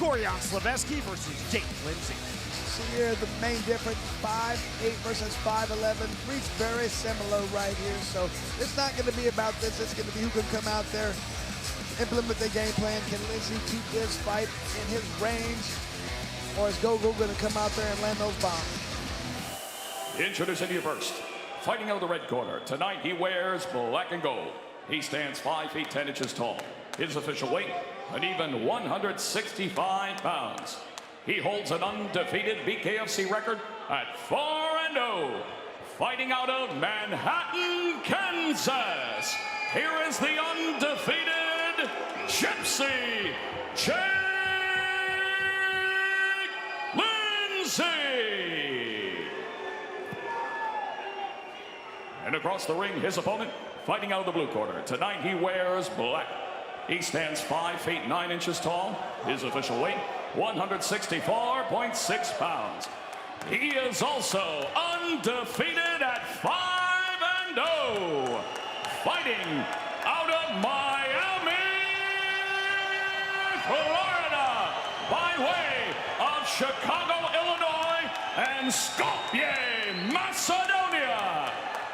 Gorjan Slaveski versus Jake Lindsay. See here the main difference, 5'8" versus 5'11". Reach very similar right here, so it's not going to be about this. It's going to be who can come out there, implement the game plan. Can Lindsay keep this fight in his range, or is GoGo going to come out there and land those bombs? Introducing you first, fighting out of the red corner. Tonight he wears black and gold. He stands 5 feet 10 inches tall. His official weight, an even 165 pounds. He holds an undefeated BKFC record at 4-0. Fighting out of Manhattan, Kansas. Here is the undefeated Gypsy, Jake Lindsay. And across the ring, his opponent, fighting out of the blue corner. Tonight he wears black. He stands 5 feet 9 inches tall. His official weight, 164.6 pounds. He is also undefeated at 5-0. Fighting out of Miami, Florida, by way of Chicago, Illinois, and Skopje, Macedonia.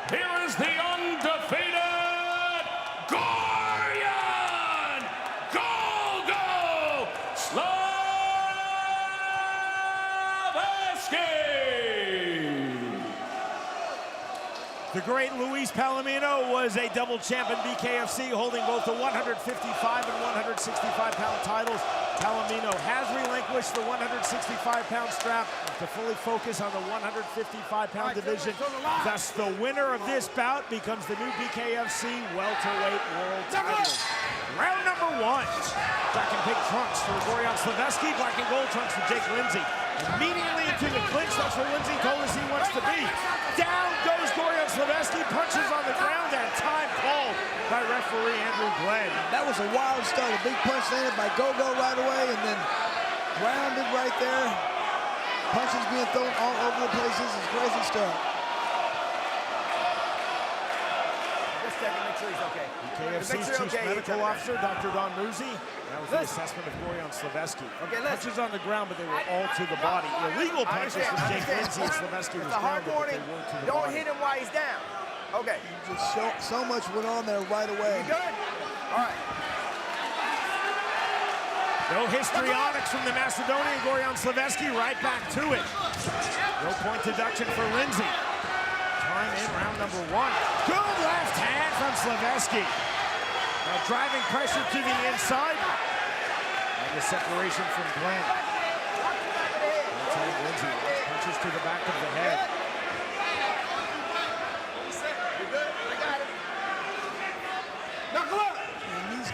Here is the undefeated Gorjan GoGo Slaveski. The great Luis Palomino was a double champ in BKFC, holding both the 155 and 165-pound titles. Palomino has relinquished the 165-pound strap to fully focus on the 155-pound division. Thus, the winner of this bout becomes the new BKFC welterweight world title. Round number 1. Black and pink trunks for Gorjan Slaveski, black and gold trunks for Jake Lindsay. Immediately into the clinch, that's where Lindsay told us he wants to be. Down goes Gorjan Slaveski, punches on the ground, and time called by referee Andrew Glenn. That was a wild start. A big punch landed by GoGo right away, and then grounded right there. Punches being thrown all over the place. This is crazy stuff. Just checking, make sure he's okay. BKFC's Chief Medical Officer, Dr. Don Muzi. That was the assessment of Gorjan Slaveski. Okay, punches on the ground, but they were all to the body. Illegal punches from Jake Lindsay and Slaveski was grounded, but they weren't to the body. Don't hit him while he's down. Okay. Just so much went on there right away. You good? All right. No histrionics from the Macedonian Gorjan Slaveski, right back to it. No point deduction for Lindsay. Time in round number 1. Good left hand from Slaveski. Now driving pressure to the inside. And the separation from Glenn. Lindsay punches to the back of the head.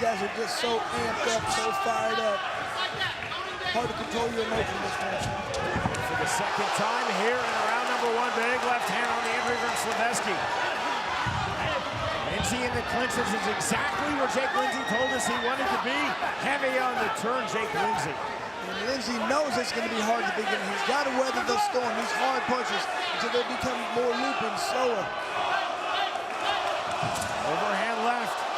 Guys are just so amped up, so fired up. Hard to control your emotions this match. For the second time here in round number 1, big left hand on the entry from Slaveski. Lindsay in the clinch. This is exactly where Jake Lindsay told us he wanted to be. Heavy on the turn, Jake Lindsay. And Lindsay knows it's going to be hard to begin. He's got to weather the storm, these hard punches, until they become more looping, slower. Overhand left.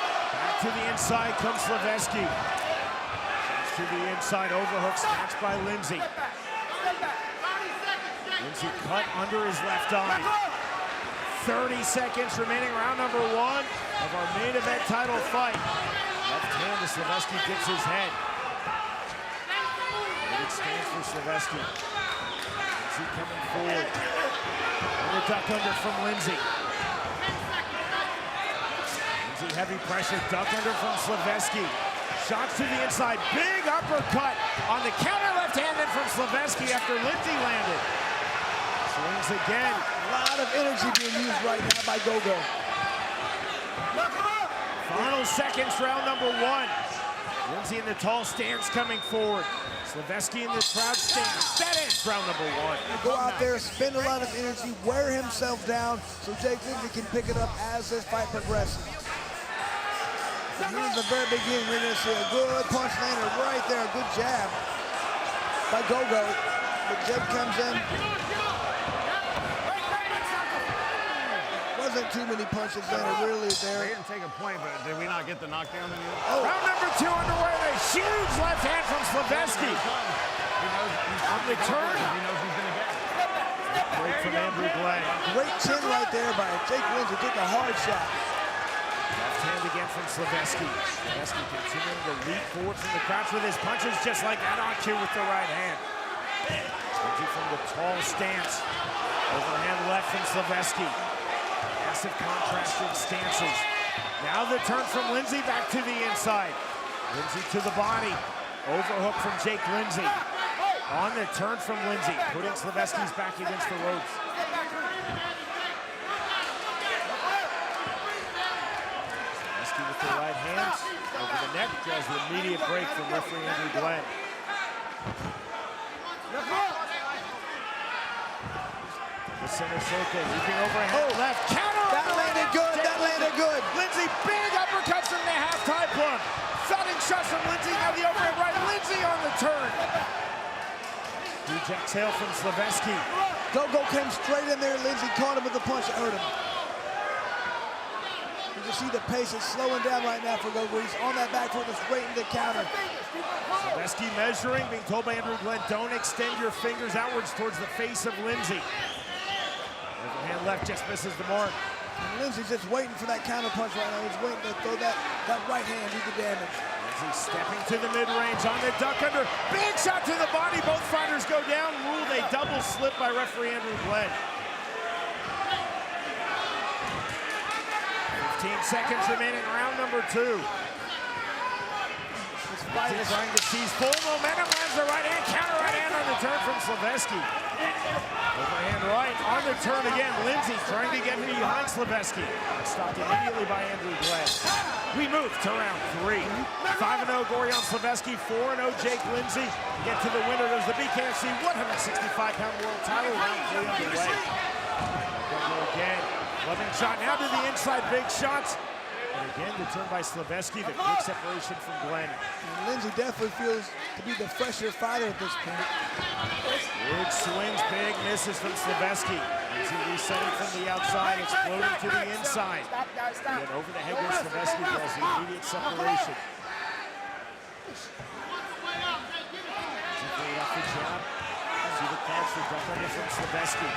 To the inside comes Slaveski. To the inside, overhook snatched by Lindsay. Lindsay cut under his left eye. 30 seconds remaining, round number 1 of our main event title fight. Left hand to Slaveski gets his head. But it stands for Slaveski. Lindsay coming forward. And a duck under from Lindsay. Heavy pressure, duck under from Slaveski. Shots to the inside, big uppercut on the counter left-handed from Slaveski after Lindsay landed. Swings again. A lot of energy being used right now by GoGo. Final seconds, round number 1. Lindsay in the tall stance coming forward. Slaveski in the crowd stance. That ends round number 1. Go out there, spend a lot of energy, wear himself down so Jake Lindsay can pick it up as this fight progresses. Here in the very beginning, we're going to see a good punch lander right there, a good jab by GoGo. But Jake comes in. wasn't too many punches landed really They there. didn't take a point, but did we not get the knockdown in the end? Oh, Round number 2 underway. A huge left hand from Slaveski. He knows he's On the turn. He knows he's gonna get it. Break from Andrew Glenn. great chin right there by Jake Lindsey. Took a hard shot. Left hand again from Slaveski. Slaveski continuing to leap forward from the crouch with his punches, just like that on cue with the right hand. Lindsey from the tall stance. Overhand left from Slaveski. Massive contrasted stances. Now the turn from Lindsey back to the inside. Lindsey to the body. Overhook from Jake Lindsey. On the turn from Lindsey, putting Slaveski's back against the ropes. Slaveski with the right hand over the neck, draws the immediate break from referee Andrew Glenn. The center circle, leaping overhand left, counter. That landed good, that landed good. Lindsey, big uppercuts from the half-tie plug. Thudding shots from Lindsey, now the overhand right. Lindsey on the turn. Huge exhale from Slaveski. GoGo came straight in there. Lindsey caught him with the punch that hurt him. You can see the pace is slowing down right now for GoGo. He's on that back foot, just waiting to counter. Slaveski measuring, being told by Andrew Glenn, don't extend your fingers outwards towards the face of Lindsey. Overhand left just misses the mark. And Lindsey's just waiting for that counter punch right now. He's waiting to throw that right hand, do the damage. Lindsey stepping to the mid-range on the duck under. Big shot to the body. Both fighters go down. Ruled a double slip by referee Andrew Glenn. 15 seconds remaining, round number 2. This fight Lindsey is trying to seize full momentum. Lands the right hand. Counter right hand on the turn from Slaveski. Overhand right on the turn again. Lindsey trying to get behind Slaveski. Stopped immediately by Andrew Glenn. We move to round 3. 5-0 Gorjan Slaveski, 4-0 Jake Lindsey. Get to the winner. There's the BKFC 165-pound world title. Round 3 underway. GoGo again. Loving shot now to the inside. Big shots. And again, the turn by Slaveski. The quick separation from Glenn. And Lindsey definitely feels to be the fresher fighter at this point. Big swings, big misses from Slaveski. Lindsey resetting from the outside, exploding to the inside. And over the head goes Slaveski, draws the immediate separation. Simply off the jab. See the crouch, the duck under from Slaveski.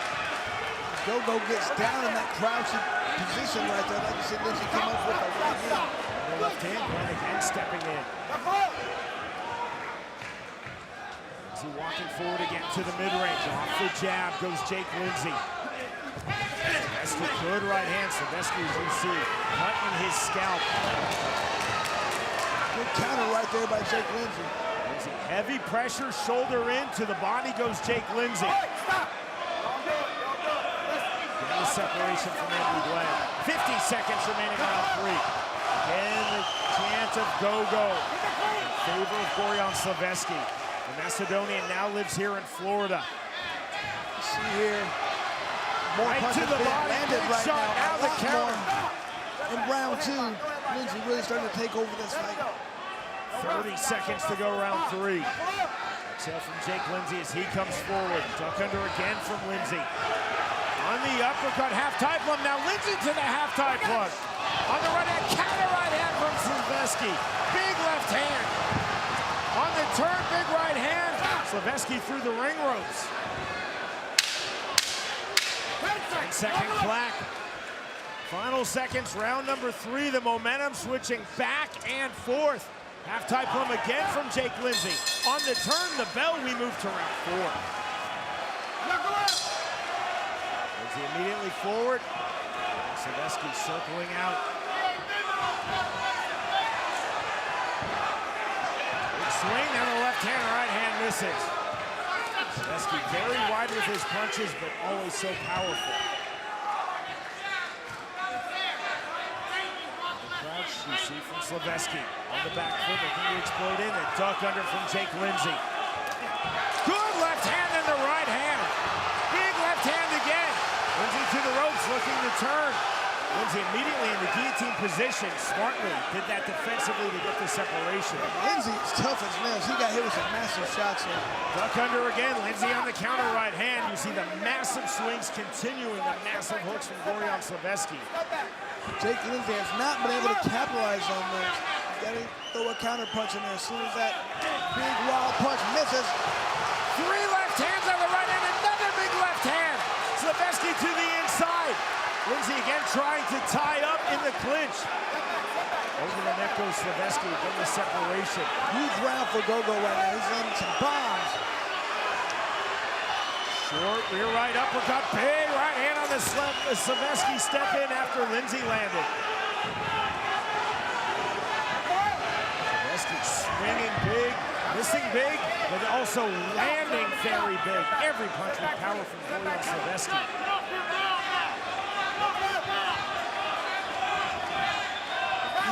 GoGo gets down in that crouching position right there. Like you said, Lindsey come up with a right hand. The left hand, Glenn again stepping in. Lindsey walking forward again to the mid-range. Off the jab goes Jake Lindsey. Slaveski, good right hand. Slaveski, as you see, cutting his scalp. Good counter right there by Jake Lindsey. Lindsey, heavy pressure, shoulder in, to the body goes Jake Lindsey. Getting the separation from Andrew Glenn. 50 seconds remaining round 3. Again, the chant of GoGo in favor of Gorjan Slaveski. The Macedonian now lives here in Florida. You see here, more Right punches to the being body, landed big right shot, now. now the A lot counter. more. In round 2, Lindsey really starting to take over this fight. 30 seconds to go round 3. Exhale from Jake Lindsey as he comes forward. Duck under again from Lindsey. On the uppercut, half-tie plug. Now Lindsey to the half-tie plug. On the right hand, counter right hand from Slaveski. Big left hand. On the turn, big right hand. Slaveski through the ring ropes. 10-second clack. Final seconds, round number 3. The momentum switching back and forth. Half-tie plum again from Jake Lindsey. On the turn, the bell, we move to round 4. Lindsey immediately forward. Slaveski circling out. Big swing, now the left hand, right hand misses. Slaveski very wide with his punches, but always so powerful. You see from Slaveski on the back foot, looking to explode in, and duck under from Jake Lindsey. Good left hand and the right hand. Big left hand again. Lindsey to the ropes, looking to turn. Lindsay immediately in the guillotine position, smartly did that defensively to get the separation. Lindsay is tough as nails. He got hit with some massive shots here. Duck under again, Lindsay on the counter right hand. You see the massive swings continuing, the massive hooks from Gorjan Slaveski. Jake Lindsay has not been able to capitalize on those. You gotta throw a counter punch in there. As soon as that big wild punch misses. 3 left hands on the right hand, another big left hand. Slaveski to the inside. Lindsay again trying to tie up in the clinch. Over the neck goes Slaveski, again the separation. Huge round for GoGo right now. He's landing some bombs. Short rear right uppercut, big right hand on the Slaveski step in after Lindsay landed. Slaveski swinging big, missing big, but also landing very big. Every punch with power from Gorjan Slaveski.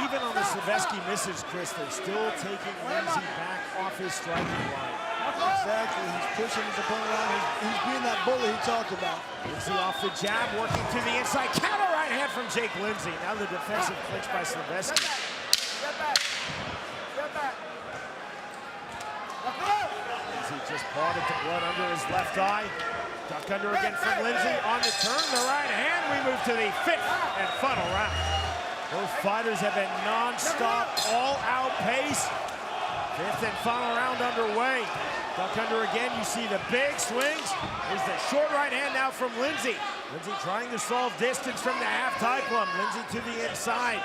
Even on the Slaveski misses, Chris, they're still taking Lindsay back off his striking line. Exactly, he's pushing his opponent around. He's being that bully he talked about. Lindsay off the jab, working to the inside. Counter right hand from Jake Lindsay. Now the defensive clinch by Slaveski. Step back. Step back. Lindsay just pawed at the blood under his left eye. Duck under again from Lindsay. On the turn, the right hand. We move to the 5th and final round. Both fighters have been non-stop, all-out pace. 5th and final round underway. Duck under again, you see the big swings. There's the short right hand now from Lindsay. Lindsay trying to solve distance from the half tie plum. Lindsay to the inside.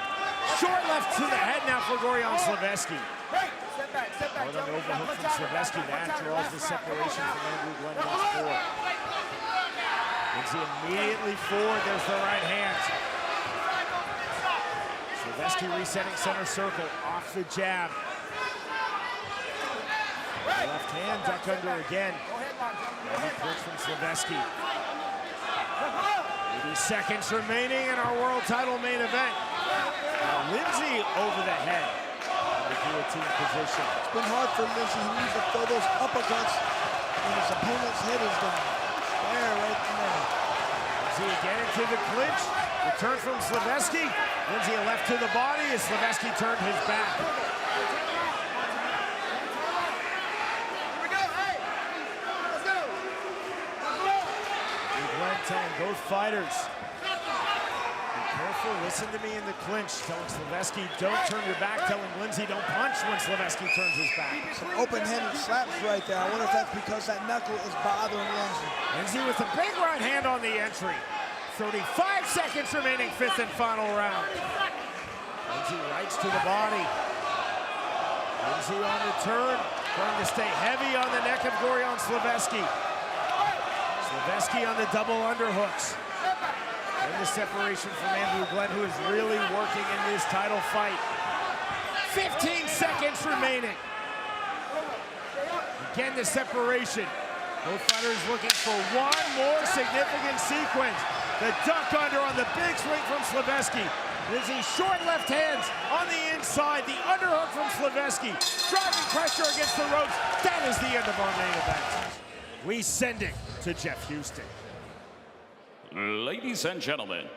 Short left to the head now for Gorjan Slaveski. Step back. Step back. An overhook from Slaveski. That draws the separation from Andrew Glenn once more. Lindsay immediately forward. There's the right hand. Slaveski resetting center circle, off the jab. Left hand, duck under again. Heavy punch from Slaveski. 80 seconds remaining in our world title main event. Lindsay over the head in the guillotine position. It's been hard for Lindsay. He needs to throw those uppercuts when his opponent's head is done. There, right there. Lindsay again into the clinch. The turn from Slaveski. Lindsay a left to the body as Slaveski turned his back. Both fighters. Be careful, listen to me in the clinch. Telling Slaveski, don't turn your back. Telling Lindsay, don't punch when Slaveski turns his back. Some open-handed slaps right there. I wonder if that's because that knuckle is bothering Lindsay. Lindsay with a big right hand on the entry. 35 seconds remaining, 5th and final round. Lindsay rights to the body. Lindsay on the turn, trying to stay heavy on the neck of Gorjan Slaveski. Slaveski on the double underhooks. And the separation from Andrew Glenn, who is really working in this title fight. 15 seconds remaining. Again, the separation. Both fighters looking for one more significant sequence. The duck under on the big swing from Slaveski. Lindsay short left hands on the inside. The underhook from Slaveski. Driving pressure against the ropes. That is the end of our main event. We send it to Jeff Houston. Ladies and gentlemen,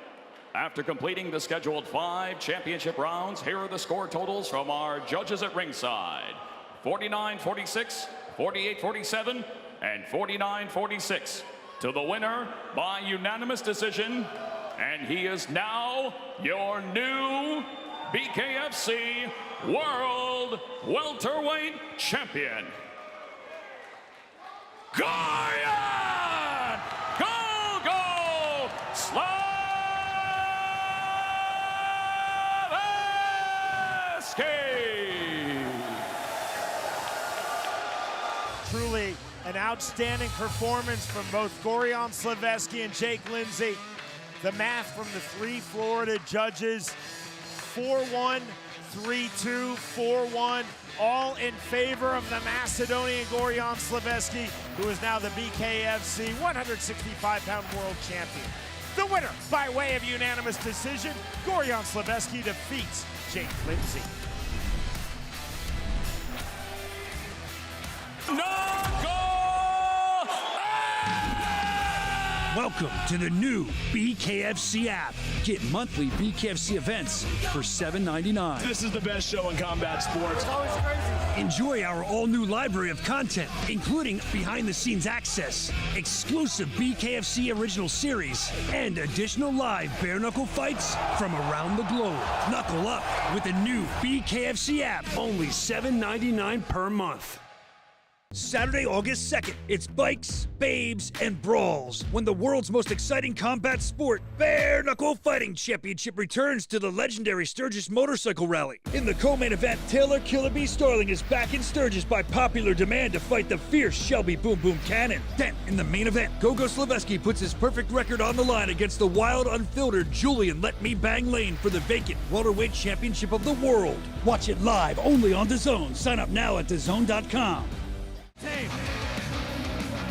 after completing the scheduled 5 championship rounds, here are the score totals from our judges at ringside. 49-46, 48-47, and 49-46. To the winner by unanimous decision, and he is now your new BKFC World Welterweight Champion, Gorjan GoGo Slaveski. Truly an outstanding performance from both Gorjan Slaveski and Jake Lindsay. The math from the 3 Florida judges, 4-1, 3-2, 4-1, all in favor of the Macedonian Gorjan Slaveski, who is now the BKFC 165-pound world champion. The winner, by way of unanimous decision, Gorjan Slaveski defeats Jake Lindsay. Knuckle! Welcome to the new BKFC app. Get monthly BKFC events for $7.99. This is the best show in combat sports. It's always crazy. Enjoy our all-new library of content, including behind-the-scenes access, exclusive BKFC original series, and additional live bare-knuckle fights from around the globe. Knuckle up with the new BKFC app, only $7.99 per month. Saturday, August 2nd, it's bikes, babes, and brawls when the world's most exciting combat sport, Bare Knuckle Fighting Championship, returns to the legendary Sturgis Motorcycle Rally. In the co-main event, Taylor Killa B Starling is back in Sturgis by popular demand to fight the fierce Shelby Cannon. Then, in the main event, GoGo Slaveski puts his perfect record on the line against the wild, unfiltered Julian Let Me Bang Lane for the vacant Welterweight Championship of the world. Watch it live only on DAZN. Sign up now at DAZN.com.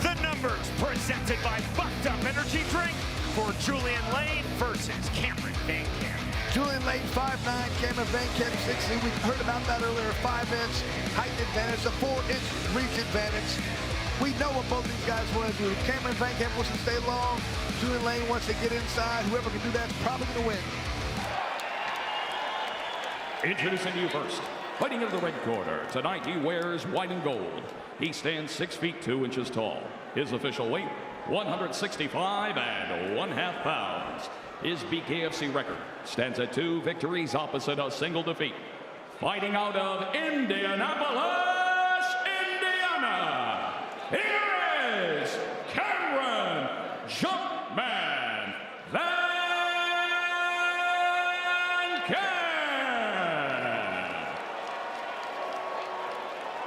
The numbers presented by Bucked Up Energy Drink for Julian Lane versus Cameron Vacant. Julian Lane 5'9", Cameron Vacant 6'. We heard about that earlier. 5-inch height advantage, a 4-inch reach advantage. We know what both these guys want to do. Cameron Vacant wants to stay long. Julian Lane wants to get inside. Whoever can do that's probably going to win. Introducing you first. Fighting in the red corner, tonight he wears white and gold. He stands 6 feet 2 inches tall. His official weight, 165 1/2 pounds. His BKFC record stands at 2 victories opposite a single defeat. Fighting out of Indianapolis, Indiana, here is Cameron Jumpman Vacant.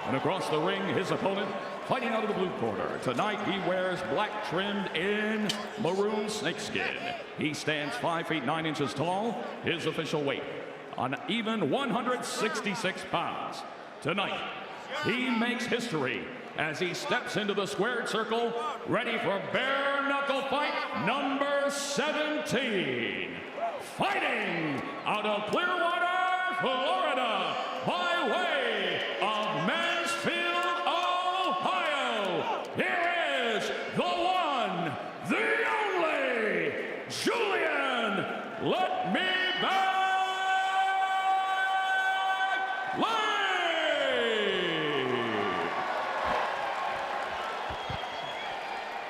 And across the ring, his opponent, fighting out of the blue corner. Tonight, he wears black trimmed in maroon snakeskin. He stands 5 feet 9 inches tall. His official weight, an even 166 pounds. Tonight, he makes history as he steps into the squared circle, ready for bare knuckle fight number 17. Fighting out of Clearwater, Florida, by way of Mansfield, Ohio, here is the one, the only, Julian Let Me Bang Lane.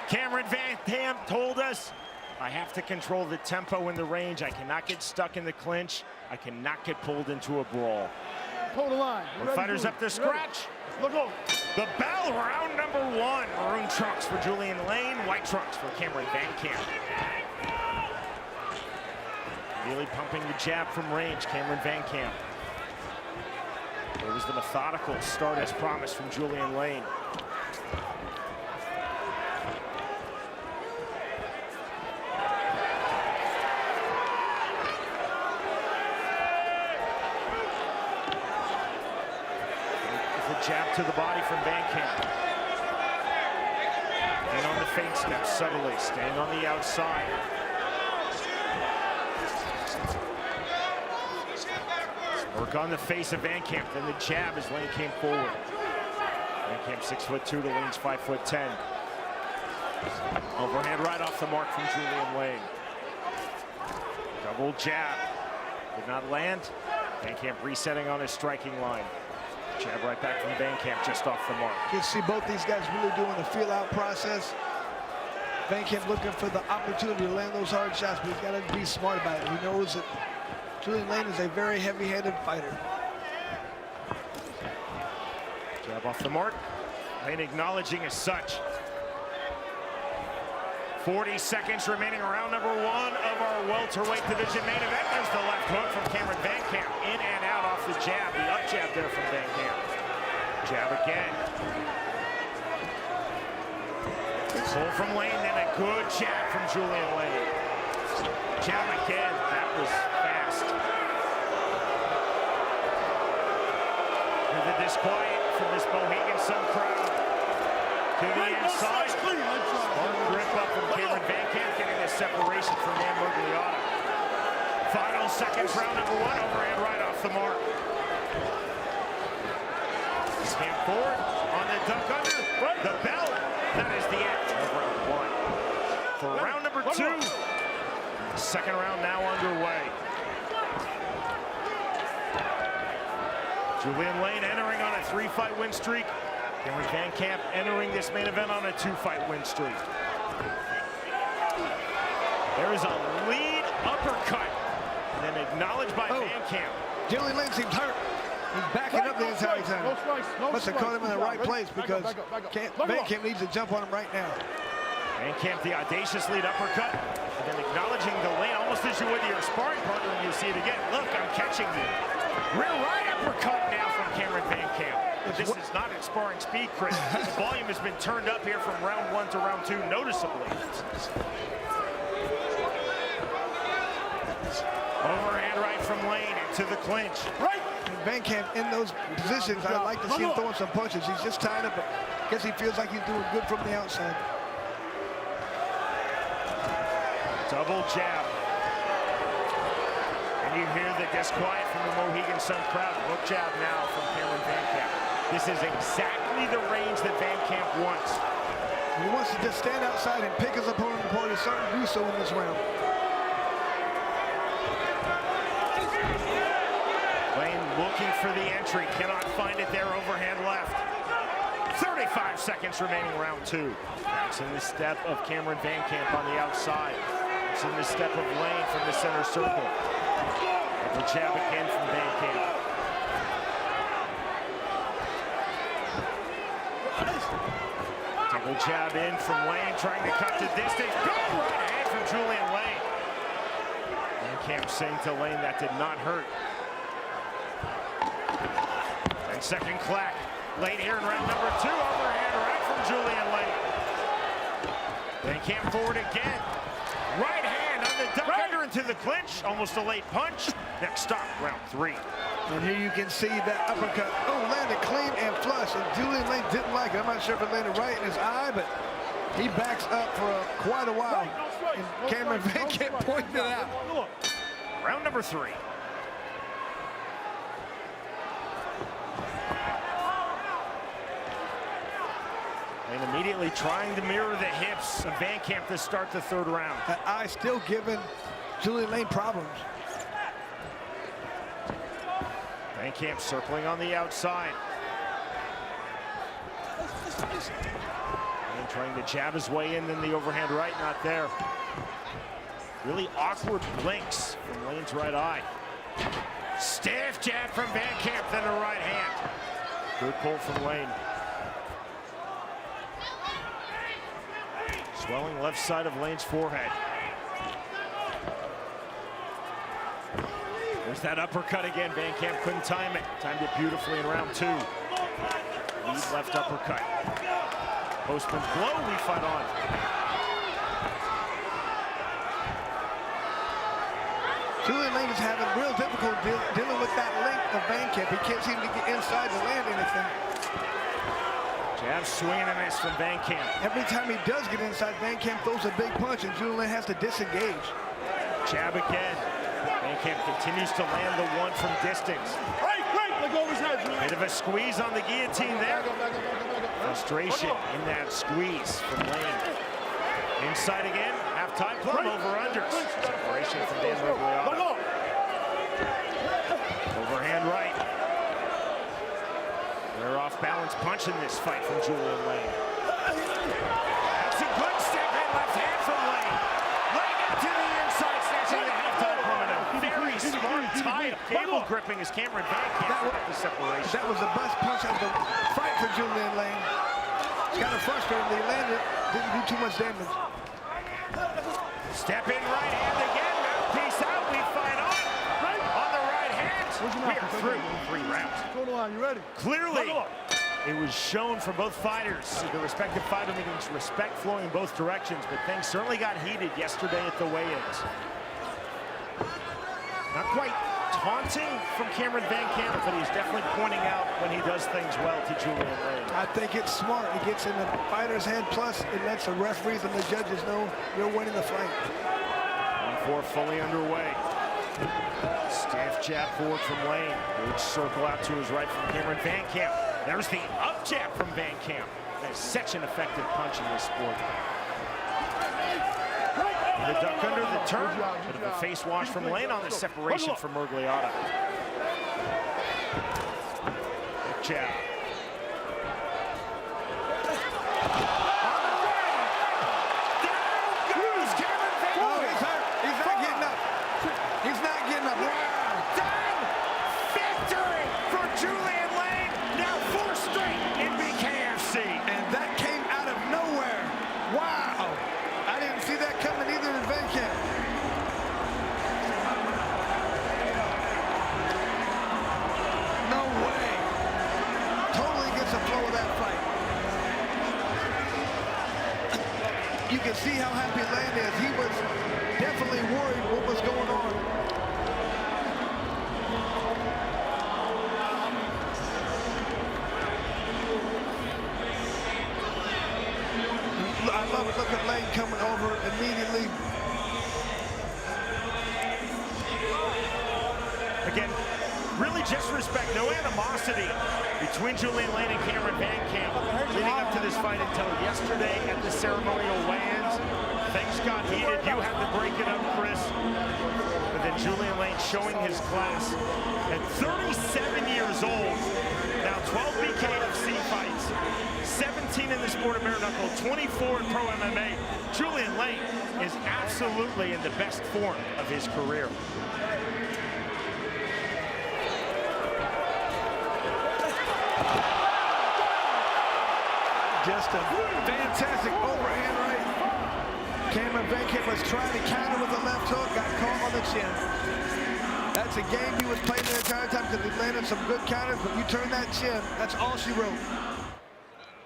Cameron Vacant told us, I have to control the tempo in the range. I cannot get stuck in the clinch. I cannot get pulled into a brawl. Pull the line. Fighters up to scratch. Look, the bell, round number 1. Maroon trunks for Julian Lane, white trunks for Cameron Vacant. Really pumping the jab from range, Cameron Vacant. There was the methodical start as promised from Julian Lane. Jab to the body from Vacant. And on the feint step, subtly, staying on the outside. Work on the face of Vacant, then the jab as Lane came forward. Vacant 6'2" to Lane's 5'10". Overhand right off the mark from Julian Lane. Double jab, did not land. Vacant resetting on his striking line. Jab right back from Vacant, just off the mark. You can see both these guys really doing the feel-out process. Vacant looking for the opportunity to land those hard shots, but he's got to be smart about it. He knows that Julian Lane is a very heavy-handed fighter. Jab off the mark. Lane acknowledging as such. 40 seconds remaining, round number 1 of our welterweight division main event. There's the left hook from Cameron Vacant. In and out off the jab. The up jab there from Vacant. Jab again. Pull from Lane, then a good jab from Julian Lane. Jab again. That was fast. With the disquiet from this Mohegan Sun crowd. To the inside. Smart grip up from Cameron Vacant, getting the separation from Dan Bergliotta. Final seconds, round number 1, overhand right off the mark. Stand forward on the duck under. The bell. That is the end of round 1. for round number 2. Second round now underway. Julian Lane entering on a 3-fight win streak. Cameron Vacant entering this main event on a 2-fight win streak. There is a lead uppercut, and then acknowledged by Vacant. Julian Lane seems hurt. He's backing up the entire time. Must have caught him in the right place because Vacant needs to jump on him right now. Vacant, the audacious lead uppercut, and then acknowledging the lane almost as you would your sparring partner when you see it again. Look, I'm catching you. Rear right uppercut now from Cameron Vacant. This is not at sparring speed, Chris. The volume has been turned up here from round 1 to round 2 noticeably. Overhand right from Lane into the clinch. Right. Vacant in those positions, I like to see him throwing some punches. He's just tied up, but I guess he feels like he's doing good from the outside. Double jab. And you hear the disquiet from the Mohegan Sun crowd. Hook jab now from Cameron Vacant. This is exactly the range that Vacant wants. He wants to just stand outside and pick his opponent apart. He's starting to do so in this round. Lane looking for the entry, cannot find it there, overhand left. 35 seconds remaining, round 2. It's in the step of Cameron Vacant on the outside. It's in the step of Lane from the center circle. The jab again from Vacant. Double jab in from Lane, trying to cut the distance. Big right hand from Julian Lane. Vacant saying to Lane that did not hurt. And second clack. Late here in round number 2. Overhand right from Julian Lane. Vacant forward again. Right hand on the duck under into the clinch. Almost a late punch. Next stop, round 3. And here you can see that uppercut. Oh, landed clean and flush. And Julian Lane didn't like it. I'm not sure if it landed right in his eye, but he backs up for quite a while. And Cameron Vacant pointed it out. Round number 3. And immediately trying to mirror the hips of Vacant to start the 3rd round. That eye still giving Julian Lane problems. Vacant circling on the outside. And trying to jab his way in, then the overhand right, not there. Really awkward blinks from Lane's right eye. Stiff jab from Vacant, then a right hand. Good pull from Lane. Swelling left side of Lane's forehead. There's that uppercut again. Vacant couldn't time it. Timed it beautifully in round 2. Lead left uppercut. Postman blow we fight on. Julian Lane is having real difficulty dealing with that length of Vacant. He can't seem to get inside to land anything. Jab swing and a miss from Vacant. Every time he does get inside, Vacant throws a big punch, and Julian Lane has to disengage. Jab again. Vacant continues to land the one from distance. Let go of his head, Julian. Bit of a squeeze on the guillotine there. Frustration in that squeeze from Lane. Inside again. Half-time plum over unders. Separation from Dan Ruelas. Overhand right. They're off balance punch in this fight from Julian Lane. That's a good step in left hand from Lane. Lane out to the inside, snatching the half-time plum in a very smart tie-up. Cable gripping as Cameron Vacant got the separation. That was the best punch of the fight for Julian Lane. It's kind of frustrating. They landed, didn't do too much damage. Step in right hand again. Mouthpiece out. We fight on the right hand. We're through 3 rounds. Go to the line. You ready? Clearly, it was shown from both fighters. The respective fighter meaning respect flowing in both directions, but things certainly got heated yesterday at the weigh-ins. Not quite taunting from Cameron Vacant, but he's definitely pointing out when he does things well to Julian Lane. I think it's smart. It gets in the fighter's head, plus it lets the referees and the judges know they're winning the fight. 1-4 fully underway. Stiff jab forward from Lane. Huge circle out to his right from Cameron Vacant. There's the up jab from Vacant. That's such an effective punch in this sport. The duck under the turn. Bit of a face wash from Lane on the separation from Murgliata. Good jab. Victory for Julian Lane. Now 4 straight in BKFC. And that came out of nowhere. Wow. I didn't see that coming either in Vacant. No way. Totally gets the flow of that fight. You can see how happy Lane is. He was definitely worried what was going on. I love it. Look at Lane coming over immediately. Again, really just respect, no animosity between Julian Lane and Cameron Vacant leading up to this fight until yesterday at the ceremonial weigh-ins. Things got heated. You had to break it up, Chris. But then Julian Lane showing his class at 37 years old. Now 12 BKFC fights, 17 in the sport of bare knuckle, 24 in pro MMA. Julian Lane is absolutely in the best form of his career. Just a fantastic overhand right. Cameron Vacant was trying to counter with the left hook, got caught on the chin. That's a game he was playing the entire time because he landed some good counters, but you turn that chin, that's all she wrote.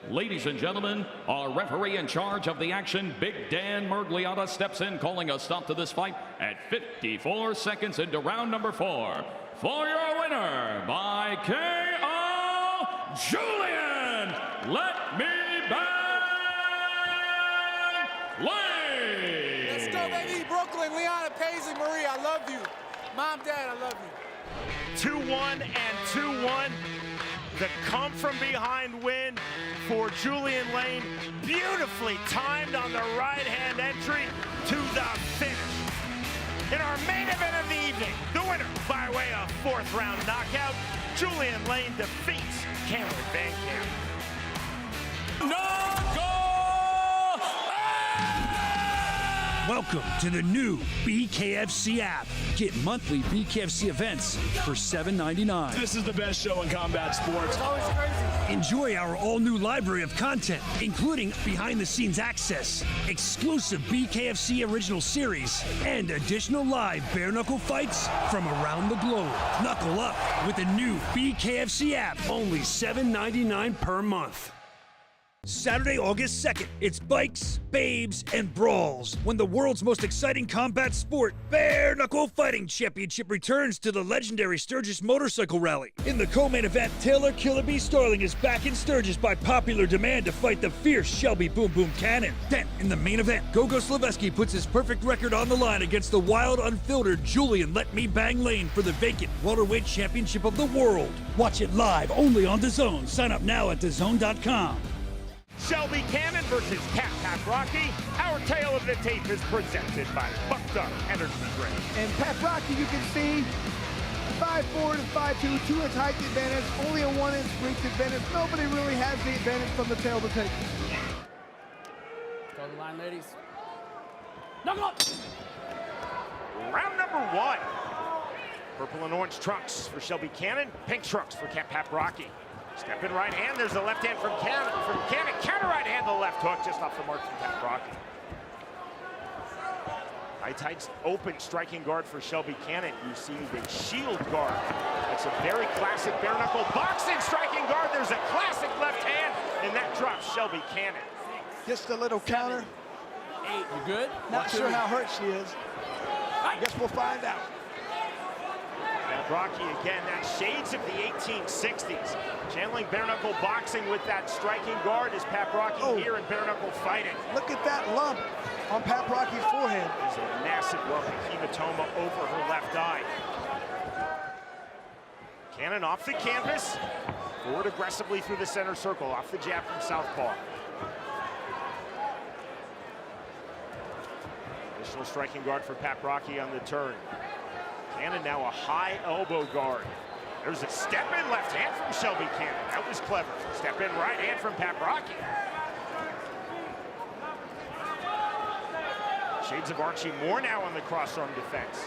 Ladies and gentlemen, our referee in charge of the action, Big Dan Murgliata, steps in, calling a stop to this fight at 54 seconds into round number 4. For your winner, by KO, Julian, let me bang Lane. Let's go, baby. Brooklyn, Leona, Paisley, Marie, I love you. Mom, Dad, I love you. 2-1 and 2-1. The come from behind win for Julian Lane. Beautifully timed on the right-hand entry to the finish. In our main event of the evening, the winner by way of 4th round knockout, Julian Lane defeats Cameron Vacant. Welcome to the new BKFC app. Get monthly BKFC events for $7.99. This is the best show in combat sports. It's always crazy. Enjoy our all-new library of content, including behind-the-scenes access, exclusive BKFC original series, and additional live bare-knuckle fights from around the globe. Knuckle up with the new BKFC app, only $7.99 per month. Saturday, August 2nd, it's bikes, babes, and brawls when the world's most exciting combat sport, Bare Knuckle Fighting Championship, returns to the legendary Sturgis Motorcycle Rally. In the co-main event, Taylor Killa B Starling is back in Sturgis by popular demand to fight the fierce Shelby Boom Boom Cannon. Then, in the main event, GoGo Slaveski puts his perfect record on the line against the wild, unfiltered Julian Let Me Bang Lane for the vacant Welterweight Championship of the world. Watch it live only on DAZN. Sign up now at DAZN.com. Shelby Cannon versus Cat Rocky. Our tale of the tape is presented by Bucked Up Energy Drink. And Pat Rocky, you can see 5'4" to 5'2", 2-inch height advantage, only a 1-inch reach advantage. Nobody really has the advantage from the tail to tape. Go to the line, ladies. Knuckle up! Round number 1. Purple and orange trucks for Shelby Cannon, pink trucks for Cat Rocky. Step in right hand, there's the left hand from Cannon. Counter right hand, the left hook, just off the mark from Cat Rocky. Tight open striking guard for Shelby Cannon. You see the shield guard. That's a very classic bare knuckle boxing striking guard. There's a classic left hand, and that drops Shelby Cannon. Just a little counter. 8, you good? Not sure how hurt she is. I guess we'll find out. Rocky again, that shades of the 1860s. Channeling bare knuckle boxing with that striking guard is Pat Rocky here in bare knuckle fighting. Look at that lump on Pat Rocky's forehead. There's a massive lump of hematoma over her left eye. Cannon off the canvas, forward aggressively through the center circle, off the jab from southpaw. Traditional striking guard for Paprocki on the turn. Cannon now a high elbow guard. There's a step in left hand from Shelby Cannon. That was clever. Step in right hand from Paprocki. Shades of Archie Moore now on the cross-arm defense.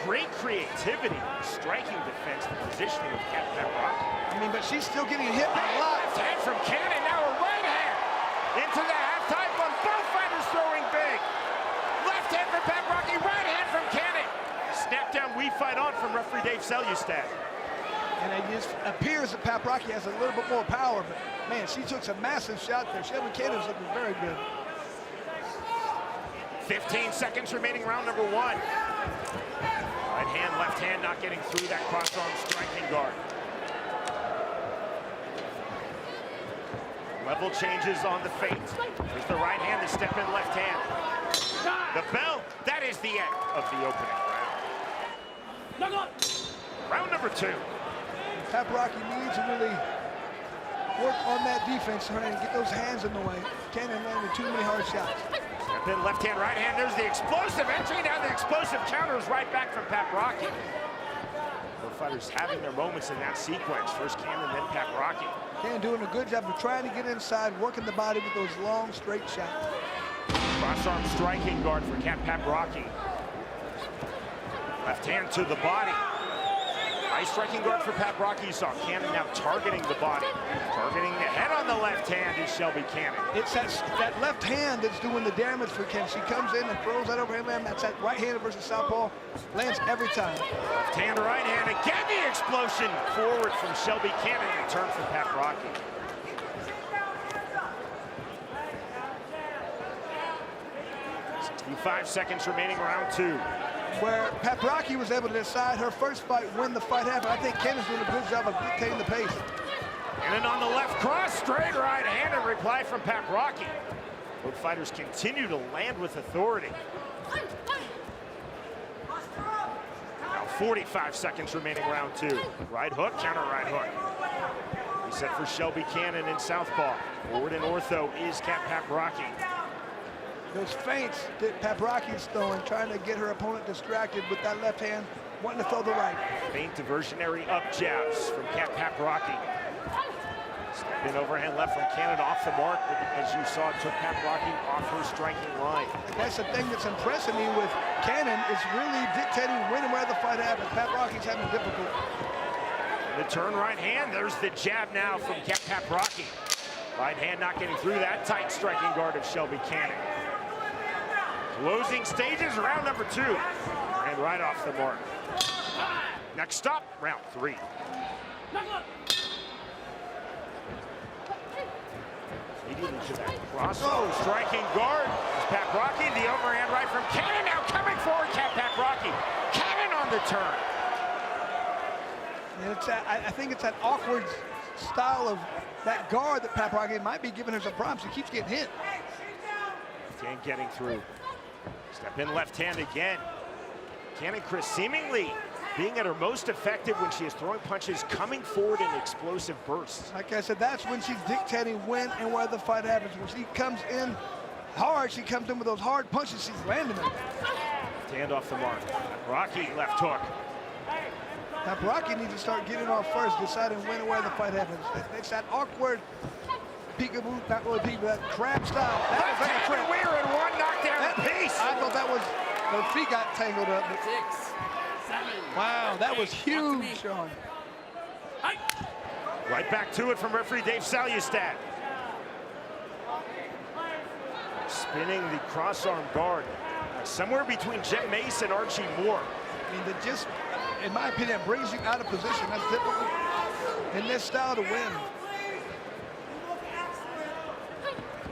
Great creativity, striking defense, the positioning of Paprocki. I mean, but she's still getting hit a lot. Left hand from Cannon, now a right hand. Into the halftime bump, both fighters throwing big. Left hand from Paprocki, right hand from Cannon. Snap down, we fight on from referee Dave Selustad. And it just appears that Paprocki has a little bit more power, but man, she took some massive shot there. Shelby Cannon's looking very good. 15 seconds remaining, round number 1. Right hand, left hand not getting through that cross-arm striking guard. Level changes on the feint. There's the right hand, the step in left hand. The bell, that is the end of the opening round. Round number 2. Paprocki needs to really work on that defense, trying to get those hands in the way. Cannon landed too many hard shots. Step in left hand, right hand. There's the explosive entry. Now the explosive counters right back from Paprocki. Both fighters having their moments in that sequence. First Cannon, then Paprocki. Cannon doing a good job of trying to get inside, working the body with those long, straight shots. Cross-arm striking guard for Paprocki. Left hand to the body. Nice striking guard for Paprocki. You saw Cannon now targeting the body. Targeting the head on the left hand is Shelby Cannon. It's that left hand that's doing the damage for Cannon. She comes in and throws that overhand land. That's that right hand versus southpaw. Lands every time. Left hand, right hand. Again, the explosion forward from Shelby Cannon. Return from Paprocki. Five seconds remaining, round 2. Where Paprocki was able to decide her first fight when the fight happened. I think Cannon's doing a good job of dictating the pace. And then on the left cross, straight right hand, and reply from Paprocki. Both fighters continue to land with authority. Now 45 seconds remaining, round 2. Right hook, counter right hook. Reset for Shelby Cannon in southpaw. Forward and ortho is Paprocki. Those feints that Paprocki's throwing, trying to get her opponent distracted with that left hand, wanting to throw the right. Feint diversionary up jabs from Paprocki. Step in overhand left from Cannon off the mark, but as you saw, it took Paprocki off her striking line. That's the thing that's impressing me with Cannon, is really dictating when and where the fight happens. Paprocki's having difficulty. The turn right hand, there's the jab now from Paprocki. Right hand not getting through that tight striking guard of Shelby Cannon. Closing stages, round number 2. And right off the mark. Next stop, round 3. Leading to that cross. Oh, striking guard. Paprocki, the overhand right from Cannon. Now coming forward, Paprocki. Cannon on the turn. And it's that, I think it's that awkward style of that guard that Paprocki might be giving her some problems. She keeps getting hit. Can't getting through. Step in left hand again. Cannon Chris seemingly being at her most effective when she is throwing punches coming forward in explosive bursts. Like I said, that's when she's dictating when and where the fight happens. When she comes in hard, she comes in with those hard punches, she's landing them. Hand off the mark. Rocky left hook. Paprocki needs to start getting off first, deciding when and where the fight happens. It's that awkward peekaboo, not really peekaboo, that crab style. That was like a trap. We are in one knockdown apiece. I thought that was, her feet got tangled up. 6, 7. Wow, that was huge, Sean. Right back to it from referee Dave Selustad. Spinning the cross-arm guard. Somewhere between Jet Mace and Archie Moore. I mean, that just, in my opinion, brings you out of position. That's difficult in this style to win.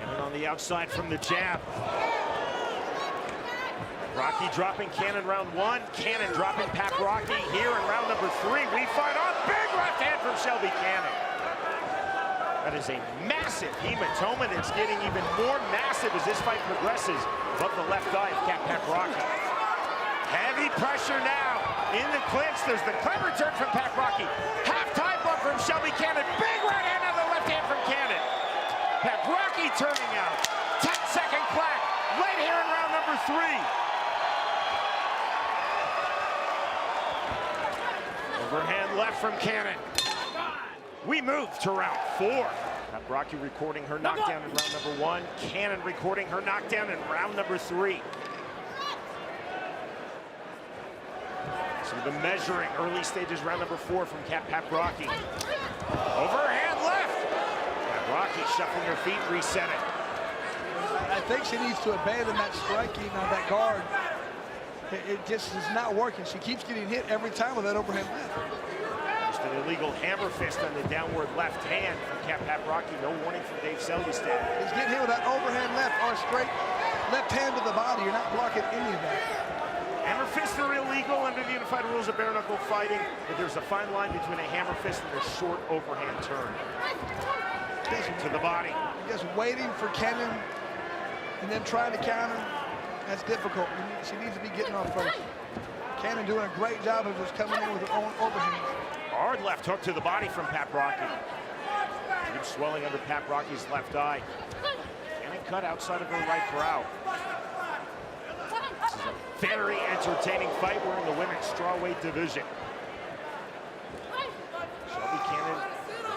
And on the outside from the jab. Rocky dropping Cannon round 1. Cannon dropping Paprocki here in round number 3. We fight on. Big left hand from Shelby Cannon. That is a massive hematoma that's getting even more massive as this fight progresses above the left eye of Paprocki. Heavy pressure now in the clinch. There's the clever turn from Paprocki. Half-time bump from Shelby Cannon. Big right hand on the left hand from Cannon. Paprocki turning out. 10-second clack late here in round number 3. Overhand left from Cannon. We move to round 4. Rocky recording her knockdown in round number 1. Cannon recording her knockdown in round number 3. So the measuring early stages, round number 4 from Rocky. Overhand left. Rocky shuffling her feet, resetting. I think she needs to abandon that striking on that guard. It just is not working. She keeps getting hit every time with that overhand left. Just an illegal hammer fist on the downward left hand from Rocky. No warning from Dave Selbystead. He's getting hit with that overhand left or straight left hand to the body. You're not blocking any of that. Hammer fists are illegal under the unified rules of bare knuckle fighting, but there's a fine line between a hammer fist and a short overhand turn. To the body. Just waiting for Cannon and then trying to counter. That's difficult. She needs to be getting off first. Cannon doing a great job of just coming in with her own overhand. Hard left hook to the body from Rocky. Deep swelling under Rocky's left eye. Cannon cut outside of her right brow. This is a very entertaining fight. We're in the women's strawweight division. Shelby Cannon,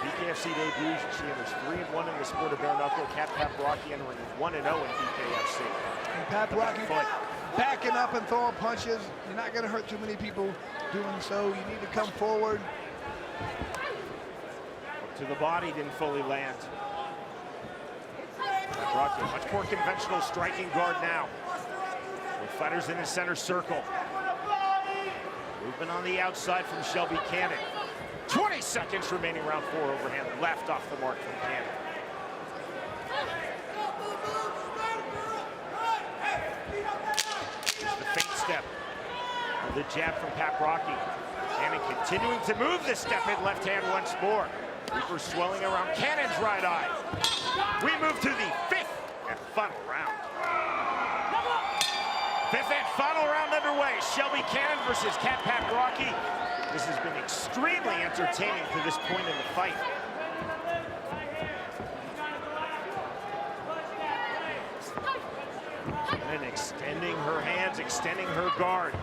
BKFC debut. She enters 3-1 in the sport of bare knuckle. Rocky entering 1-0 in BKFC. And Rocky backing up and throwing punches. You're not going to hurt too many people doing so. You need to come forward. Up to the body, didn't fully land. Rocky, much more conventional striking guard now. With fighters in the center circle. Movement on the outside from Shelby Cannon. 20 seconds remaining, round 4, overhand left off the mark from Cannon. Just the feint step. The jab from Rocky. Cannon continuing to move the step in left hand once more. Reaper swelling around Cannon's right eye. We move to the 5th and final round. 5th and final round underway. Shelby Cannon versus Rocky. This has been extremely entertaining to this point in the fight. Cannon extending her hands, extending her guard.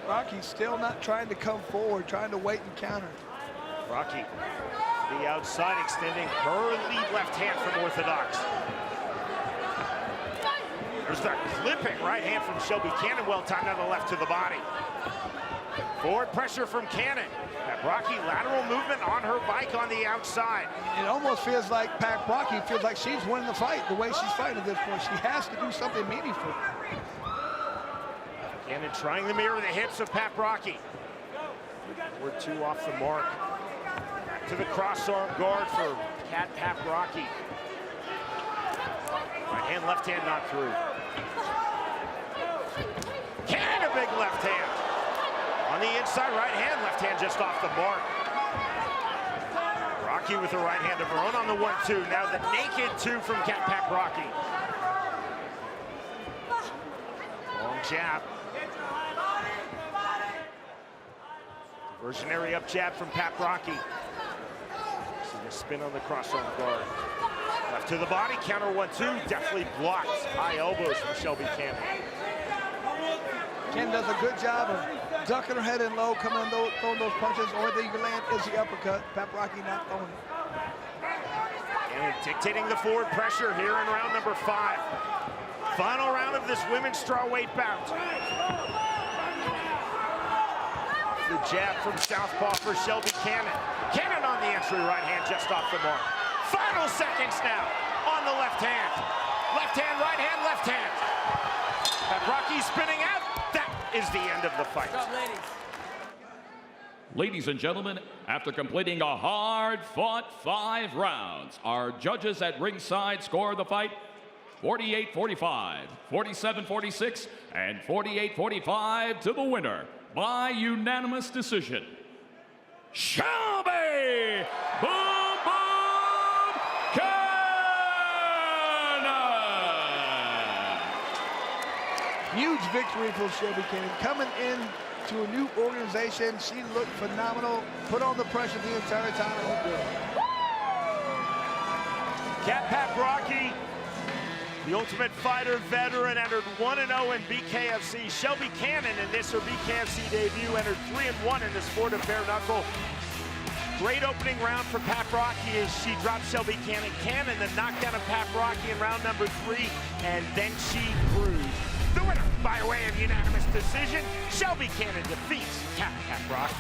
Rocky's still not trying to come forward, trying to wait and counter. Rocky, the outside, extending her lead left hand from orthodox. There's that clipping right hand from Shelby Cannon, well timed on the left to the body. Forward pressure from Cannon. Rocky lateral movement on her bike on the outside. It almost feels like Rocky feels like she's winning the fight the way she's fighting at this point. She has to do something meaningful. Cannon trying to mirror the hips of Rocky. We're 2 off the mark. Back to the cross arm guard for Rocky. Right hand, left hand not through. Cannon, a big left hand. On the inside, right hand, left hand just off the mark. Rocky with the right hand of her own on the 1-2. Now the naked 2 from Rocky. Long jab. Diversionary up jab from Rocky. See the spin on the cross-arm guard. Left to the body, counter 1-2, definitely blocked. High elbows from Shelby Cannon. Cannon does a good job of ducking her head in low, coming in, throwing those punches. Only thing you can land is the uppercut. Rocky not throwing it. And dictating the forward pressure here in round number 5. Final round of this women's strawweight bout. The jab from southpaw for Shelby Cannon. Cannon on the entry, right hand just off the mark. Final seconds now on the left hand. Left hand, right hand, left hand. Rocky spinning out. That is the end of the fight. Good job, ladies. Ladies and gentlemen, after completing a hard-fought 5 rounds, our judges at ringside score the fight 48-45, 47-46, and 48-45 to the winner by unanimous decision. Shelby Boom Boom Cannon! Huge victory for Shelby Cannon. Coming in to a new organization, she looked phenomenal. Put on the pressure the entire time and looked good. Rocky, The Ultimate Fighter veteran entered 1-0 in BKFC. Shelby Cannon in this, her BKFC debut, entered 3-1 in the sport of bare knuckle. Great opening round for Paprocki as she dropped Shelby Cannon. Cannon then knocked down a Paprocki in round number 3, and then she cruised. The winner by way of unanimous decision, Shelby Cannon defeats Paprocki.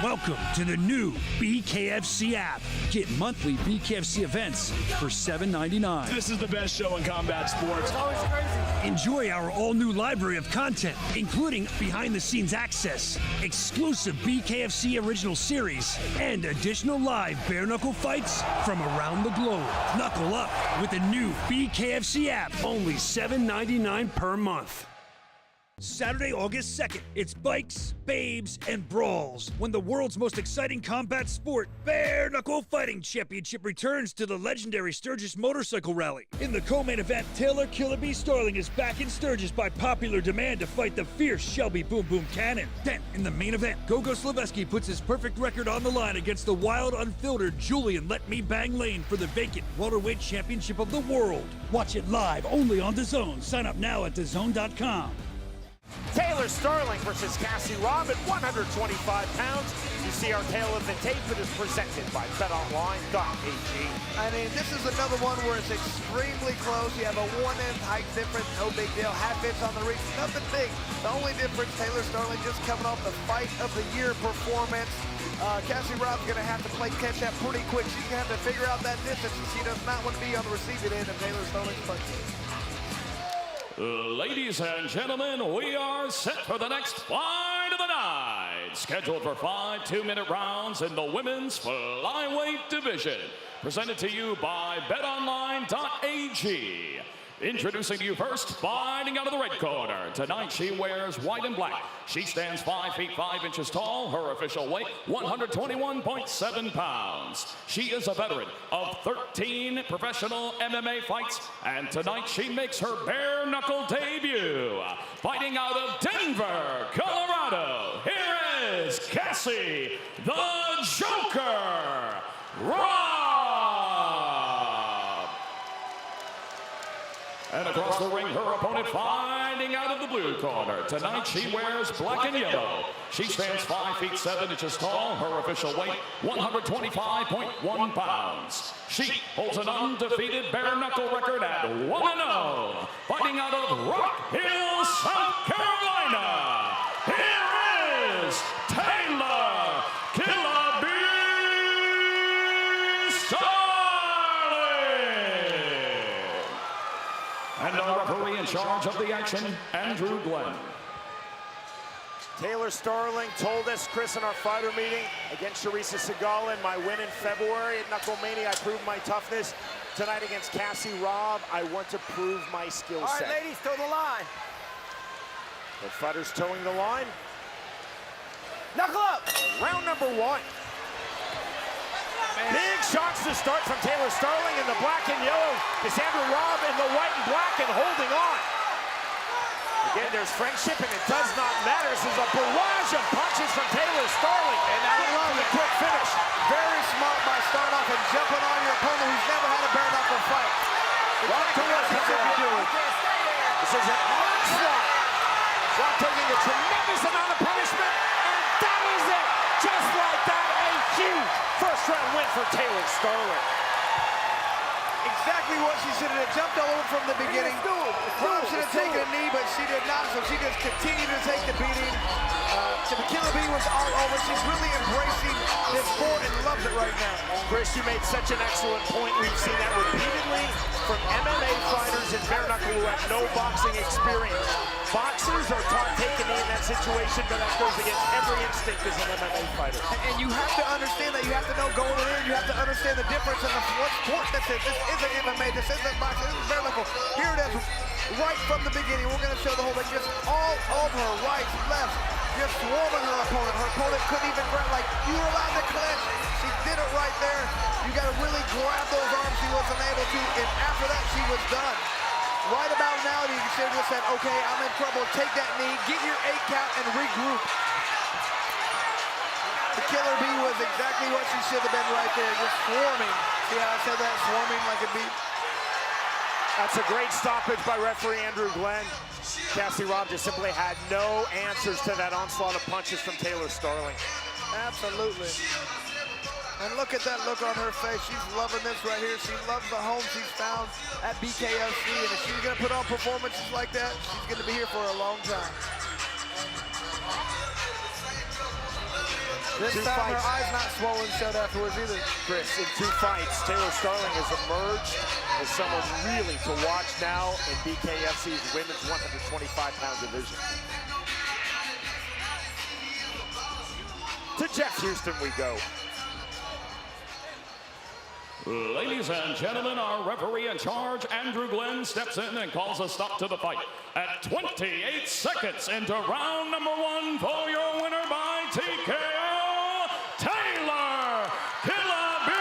Welcome to the new BKFC app. Get monthly BKFC events for $7.99. This is the best show in combat sports. It's always crazy. Enjoy our all-new library of content, including behind-the-scenes access, exclusive BKFC original series, and additional live bare-knuckle fights from around the globe. Knuckle up with the new BKFC app, only $7.99 per month. Saturday, August 2nd, it's bikes, babes, and brawls when the world's most exciting combat sport, Bare Knuckle Fighting Championship, returns to the legendary Sturgis Motorcycle Rally. In the co-main event, Killa B Starling is back in Sturgis by popular demand to fight the fierce Shelby Boom Boom Cannon. Then, in the main event, GoGo Slaveski puts his perfect record on the line against the wild, unfiltered Julian Let Me Bang Lane for the vacant Welterweight Championship of the world. Watch it live only on DAZN. Sign up now at DAZN.com. Taylor Starling versus Cassie Robb at 125 pounds. You see our tale of the tape that is presented by BetOnline.ag. I mean, this is another one where it's extremely close. You have a 1-inch height difference, no big deal. Half inch on the reach, nothing big. The only difference, Taylor Starling just coming off the fight of the year performance. Cassie Robb's gonna have to play catch up pretty quick. She's gonna have to figure out that distance, and she does not want to be on the receiving end of Taylor Starling's punches. Ladies and gentlemen, we are set for the next fight of the night. Scheduled for 5 2-minute rounds in the women's flyweight division. Presented to you by BetOnline.ag. Introducing to you first, fighting out of the red corner. Tonight she wears white and black. She stands 5 feet 5 inches tall. Her official weight, 121.7 pounds. She is a veteran of 13 professional MMA fights. And tonight she makes her bare knuckle debut. Fighting out of Denver, Colorado. Here is Cassie, the Joker Robb. And across the ring, her opponent fighting out of the blue corner. Tonight she wears black and yellow. She stands 5 feet 7 inches tall. Her official weight, 125.1 pounds. She holds an undefeated bare knuckle record at 1-0. Fighting out of Rock Hill, South Carolina. Here is Taylor Killa B. And our referee in charge of the action, Andrew Glenn. Taylor Starling told us, Chris, in our fighter meeting against Charissa Sigala in my win in February at Knucklemania, I proved my toughness. Tonight against Cassie Robb, I want to prove my skill set. All right, ladies, toe the line. The fighters towing the line. Knuckle up. Round number 1. Big shots to start from Taylor Starling in the black and yellow. Cassandra Robb in the white and black and holding on. Again, there's friendship, and it does not matter. This is a barrage of punches from Taylor Starling. And I love the quick finish. Very smart by starting off and jumping on your opponent who's never had a bare knuckle fight. Exactly what he should be doing. This is an onslaught. Robb taking a tremendous amount of punishment, and that is it. Just like that, a huge first-round win for Taylor Starling. Exactly what she should have done. Jumped all over from the beginning. Robb should have taken a knee, but she did not, so she just continued to take the beating. Killa B was all over. She's really embracing this sport and loves it right now. Chris, you made such an excellent point. We've seen that repeatedly from MMA fighters in bare knuckle who have no boxing experience. Boxers are taught take a knee in that situation, but that goes against every instinct as an MMA fighter. And you have to understand that. You have to know going in. You have to understand the difference in what sport this is. This isn't MMA. This isn't boxing. This is bare knuckle. Here it is, right from the beginning. We're going to show the whole thing. Just all over, right, left, just swarming her opponent. Her opponent couldn't even grab, like, you were allowed to clinch. She did it right there. You got to really grab those arms. She wasn't able to, and after that, she was done. Right about now, you should have just said, okay, I'm in trouble. Take that knee, get your 8 count, and regroup. Killa B was exactly what she should have been right there, just swarming. See how I said that? Swarming like a bee. That's a great stoppage by referee Andrew Glenn. Cassie Robb just simply had no answers to that onslaught of punches from Taylor Starling. Absolutely. And look at that look on her face. She's loving this right here. She loves the home she's found at BKFC. And if she's going to put on performances like that, she's going to be here for a long time. This time her eyes not swollen shut afterwards either. Chris, in 2 fights, Taylor Starling has emerged as someone really to watch now in BKFC's women's 125-pound division. To Jeff Houston we go. Ladies and gentlemen, our referee in charge, Andrew Glenn, steps in and calls a stop to the fight at 28 seconds into round number 1 for your winner by TKO, Taylor Killa B.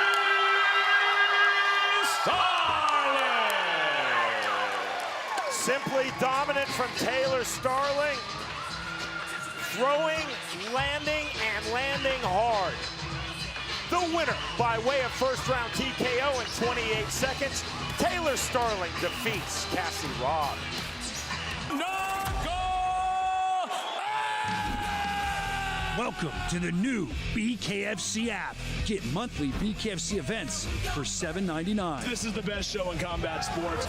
Starling. Simply dominant from Taylor Starling. Throwing, landing, and landing hard. The winner by way of first-round TKO in 28 seconds, Taylor Starling defeats Cassie Robb. Welcome to the new BKFC app. Get monthly BKFC events for $7.99. This is the best show in combat sports.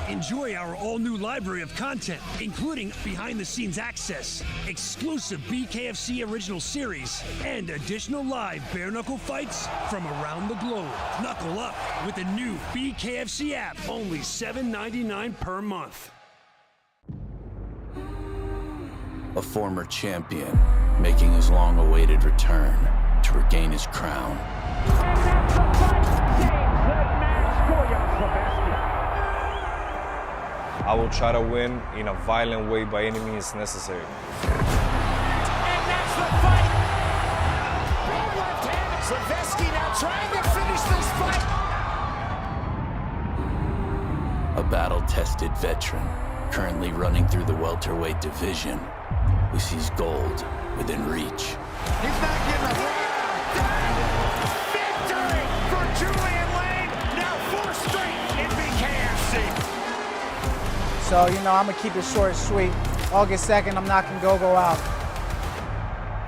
Enjoy our all-new library of content, including behind-the-scenes access, exclusive BKFC original series, and additional live bare-knuckle fights from around the globe. Knuckle up with the new BKFC app, only $7.99 per month. A former champion making his long-awaited return to regain his crown. I will try to win in a violent way by any means necessary. And that's the fight! Big left hand, Slaveski now trying to finish this fight! A battle-tested veteran, currently running through the welterweight division, who sees gold within reach. He's not getting a Victory for Julian Lane, now 4 straight in BKFC. So, you know, I'm going to keep it short and sweet. August 2nd, I'm knocking GoGo out.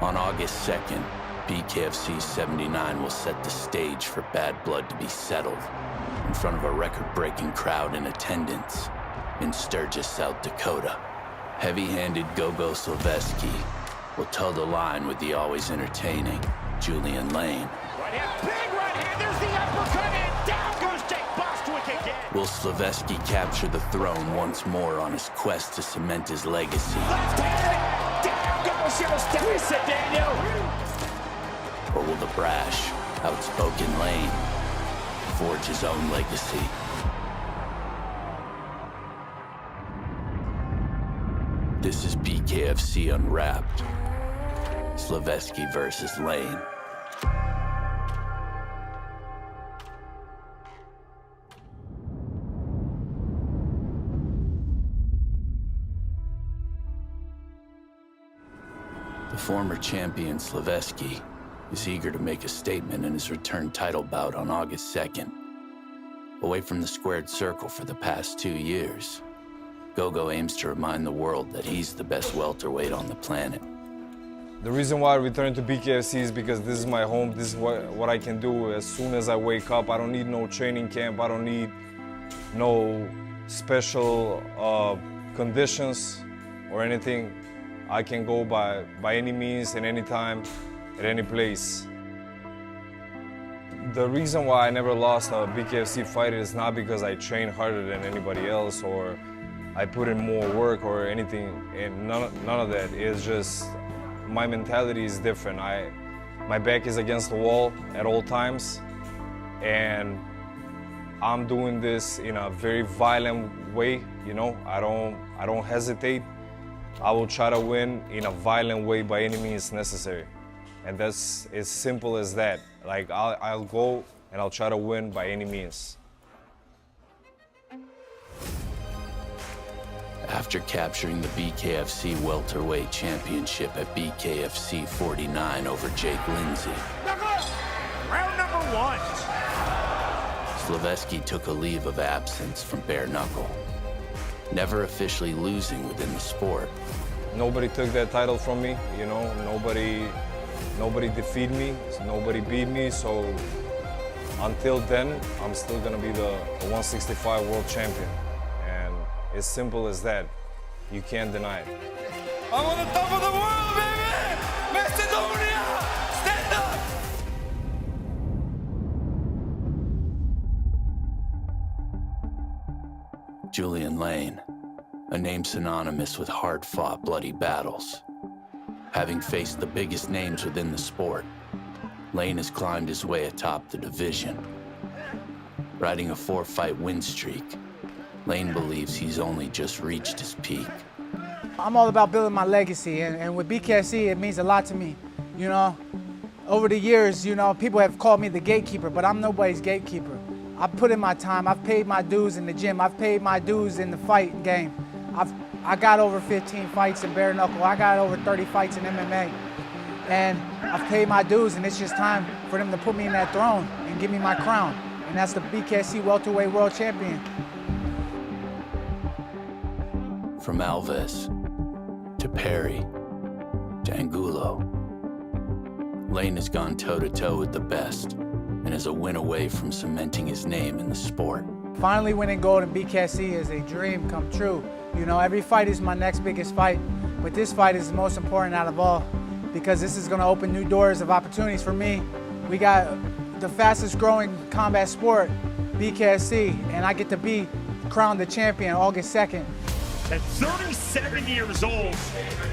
On August 2nd, BKFC 79 will set the stage for Bad Blood to be settled in front of a record-breaking crowd in attendance in Sturgis, South Dakota. Heavy-handed GoGo Slaveski will toe the line with the always entertaining Julian Lane. Right hand, big right hand, there's the uppercut, and down goes Jake Bostwick again. Will Slaveski capture the throne once more on his quest to cement his legacy? Left hand, down goes Shelby Cannon. Or will the brash, outspoken Lane forge his own legacy? This is BKFC Unwrapped. Slaveski versus Lane. The former champion Slaveski is eager to make a statement in his return title bout on August 2nd. Away from the squared circle for the past 2 years, GoGo aims to remind the world that he's the best welterweight on the planet. The reason why I returned to BKFC is because this is my home. This is what I can do as soon as I wake up. I don't need no training camp. I don't need no special conditions or anything. I can go by any means and any time, at any place. The reason why I never lost a BKFC fight is not because I train harder than anybody else or I put in more work or anything, and none of that. It's just my mentality is different. My back is against the wall at all times, and I'm doing this in a very violent way. You know, I don't hesitate. I will try to win in a violent way by any means necessary, and that's as simple as that. Like I'll go and I'll try to win by any means. After capturing the BKFC Welterweight Championship at BKFC 49 over Jake Lindsay, Round number 1. Slaveski took a leave of absence from bare knuckle, never officially losing within the sport. Nobody took that title from me, you know, nobody defeated me, nobody beat me, so until then, I'm still gonna be the 165 world champion. And it's simple as that. You can't deny it. I'm on the top of the world, baby! Macedonia! Stand up! Julian Lane, a name synonymous with hard-fought, bloody battles. Having faced the biggest names within the sport, Lane has climbed his way atop the division. Riding a 4-fight win streak, Lane believes he's only just reached his peak. I'm all about building my legacy, and with BKFC, it means a lot to me. You know, over the years, you know, people have called me the gatekeeper, but I'm nobody's gatekeeper. I've put in my time, I've paid my dues in the gym, I've paid my dues in the fight game. I got over 15 fights in bare knuckle, I got over 30 fights in MMA. And I've paid my dues, and it's just time for them to put me in that throne and give me my crown. And that's the BKFC Welterweight World Champion. From Alves to Perry to Angulo, Lane has gone toe-to-toe with the best and is a win away from cementing his name in the sport. Finally winning gold in BKFC is a dream come true. You know, every fight is my next biggest fight, but this fight is the most important out of all because this is going to open new doors of opportunities for me. We got the fastest growing combat sport, BKFC, and I get to be crowned the champion August 2nd. At 37 years old,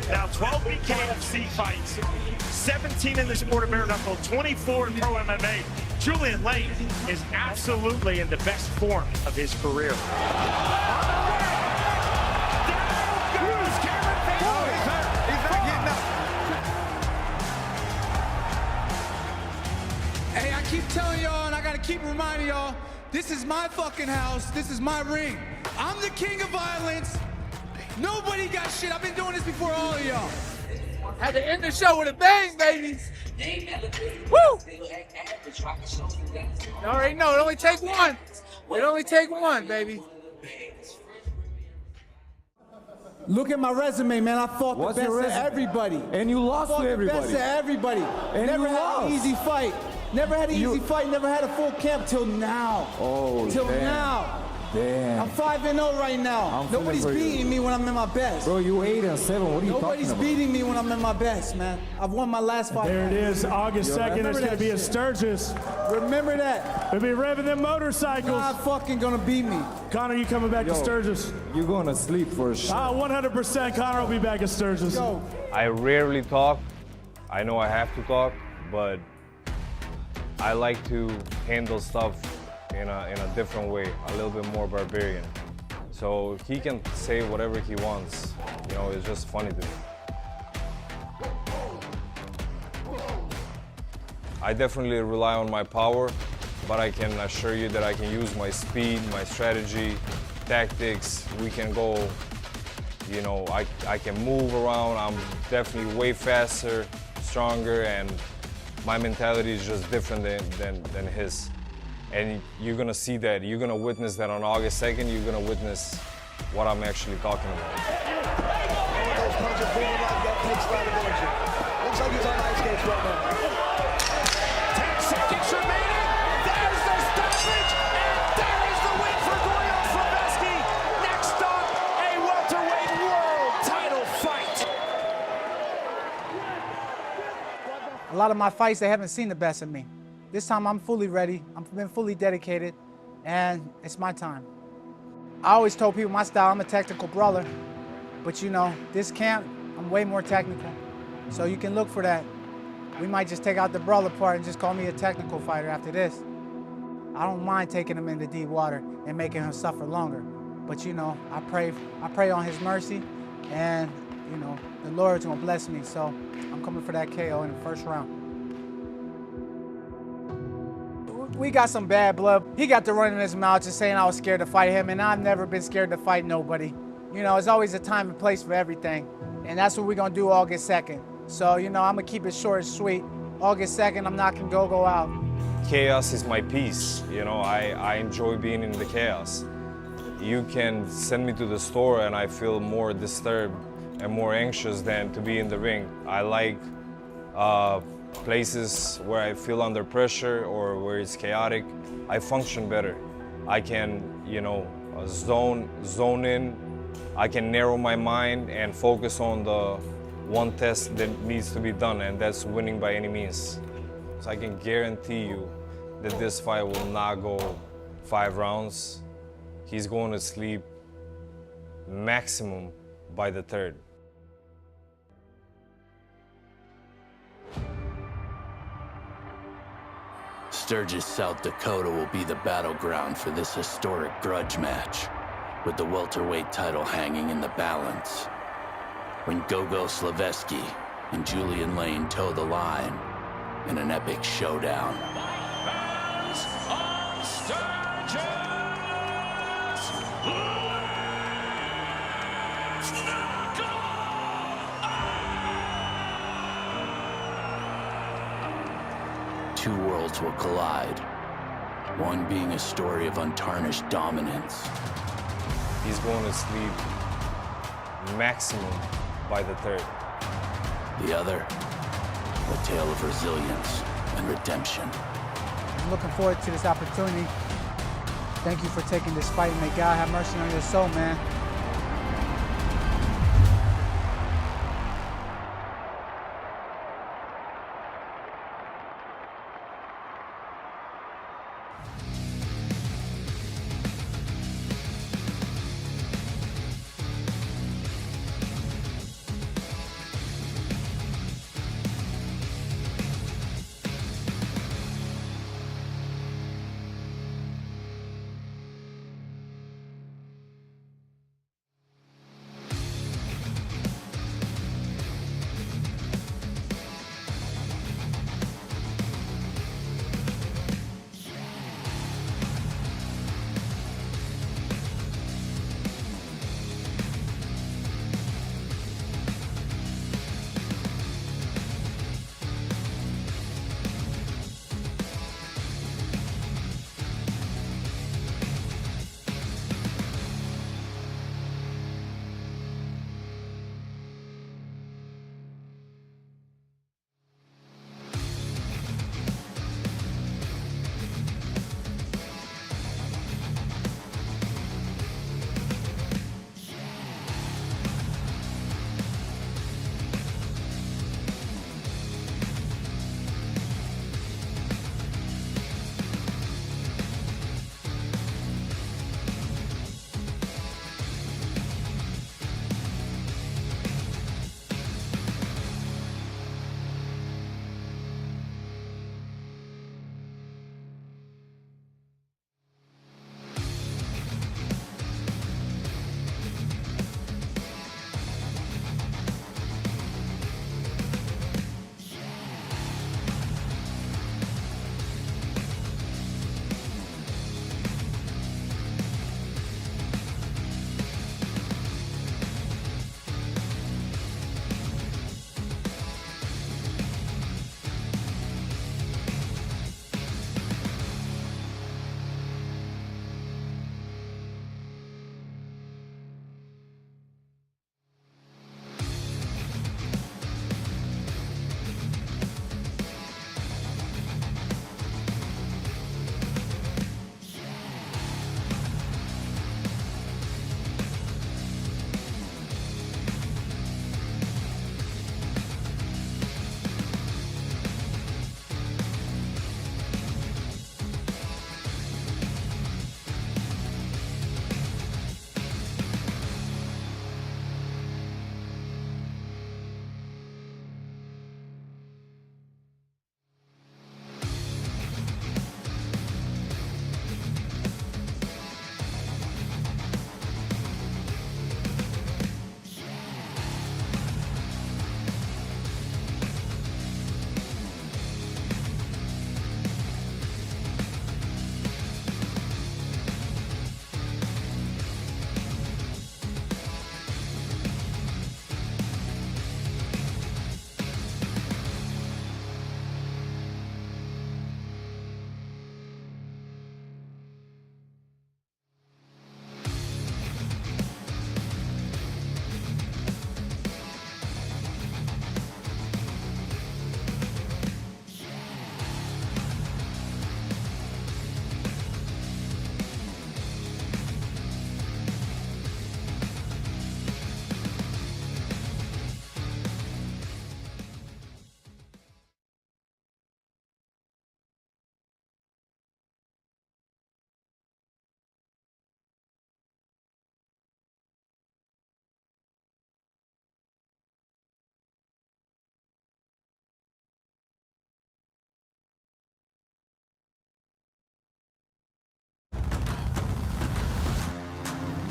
now 12 BKFC fights, 17 in the sport of bare knuckle, 24 in pro MMA. Julian Lane is absolutely in the best form of his career. Hey, I keep telling y'all, and I gotta keep reminding y'all, this is my fucking house, this is my ring. I'm the king of violence. Nobody got shit. I've been doing this before all of y'all. Had to end the show with a bang, baby. Woo! You already know, it only takes one. It only takes one, baby. Look at my resume, man. I fought the best of everybody. And you lost to everybody. The best of everybody. And never you had lost. an easy fight. Never had an easy fight. Never had a full camp till now. Oh, till damn. now. Damn. I'm 5-0 right now. Nobody's beating me when I'm in my best. Bro, you 8-7. What are you talking about? Nobody's beating me when I'm in my best, man. I've won my last fight. There it is, August 2nd. It's going to be a Sturgis. Remember that. We'll be revving them motorcycles. You're not fucking gonna beat me. Connor, you coming back to Sturgis? You're going to sleep for sure. 100%. Connor will be back at Sturgis. Go. I rarely talk. I know I have to talk, but I like to handle stuff in a different way, a little bit more barbarian. So he can say whatever he wants. You know, it's just funny to me. I definitely rely on my power, but I can assure you that I can use my speed, my strategy, tactics. We can go, you know, I can move around. I'm definitely way faster, stronger, and my mentality is just different than his. And you're gonna see that. You're gonna witness that on August 2nd. You're gonna witness what I'm actually talking about. Those punches moving like that takes a lot of energy. Looks like he's on ice skates right now. 10 seconds remaining. There's the stoppage, and there is the win for Gorjan Slaveski. Next up, a welterweight world title fight. A lot of my fights, they haven't seen the best of me. This time I'm fully ready, I've been fully dedicated, and it's my time. I always told people my style, I'm a technical brawler, but you know, this camp, I'm way more technical. So you can look for that. We might just take out the brawler part and just call me a technical fighter after this. I don't mind taking him into deep water and making him suffer longer. But you know, I pray on his mercy, and you know, the Lord's gonna bless me, so I'm coming for that KO in the first round. We got some bad blood. He got to run in his mouth just saying I was scared to fight him, and I've never been scared to fight nobody. You you know, it's always a time and place for everything. And that's what we're gonna do August 2nd. So, you know, I'm gonna keep it short and sweet. August 2nd, I'm knocking GoGo out. Chaos is my peace, you know, I enjoy being in the chaos. You can send me to the store and I feel more disturbed and more anxious than to be in the ring. I like places where I feel under pressure or where it's chaotic. I function better. I can, you know, zone in. I can narrow my mind and focus on the one test that needs to be done, and that's winning by any means. So I can guarantee you that this fight will not go 5 rounds. He's going to sleep maximum by the 3rd. Sturgis, South Dakota will be the battleground for this historic grudge match, with the welterweight title hanging in the balance. When GoGo Slaveski and Julian Lane toe the line in an epic showdown. Two worlds will collide, one being a story of untarnished dominance. He's going to sleep maximum by the 3rd. The other, a tale of resilience and redemption. I'm looking forward to this opportunity. Thank you for taking this fight, and may God have mercy on your soul, man.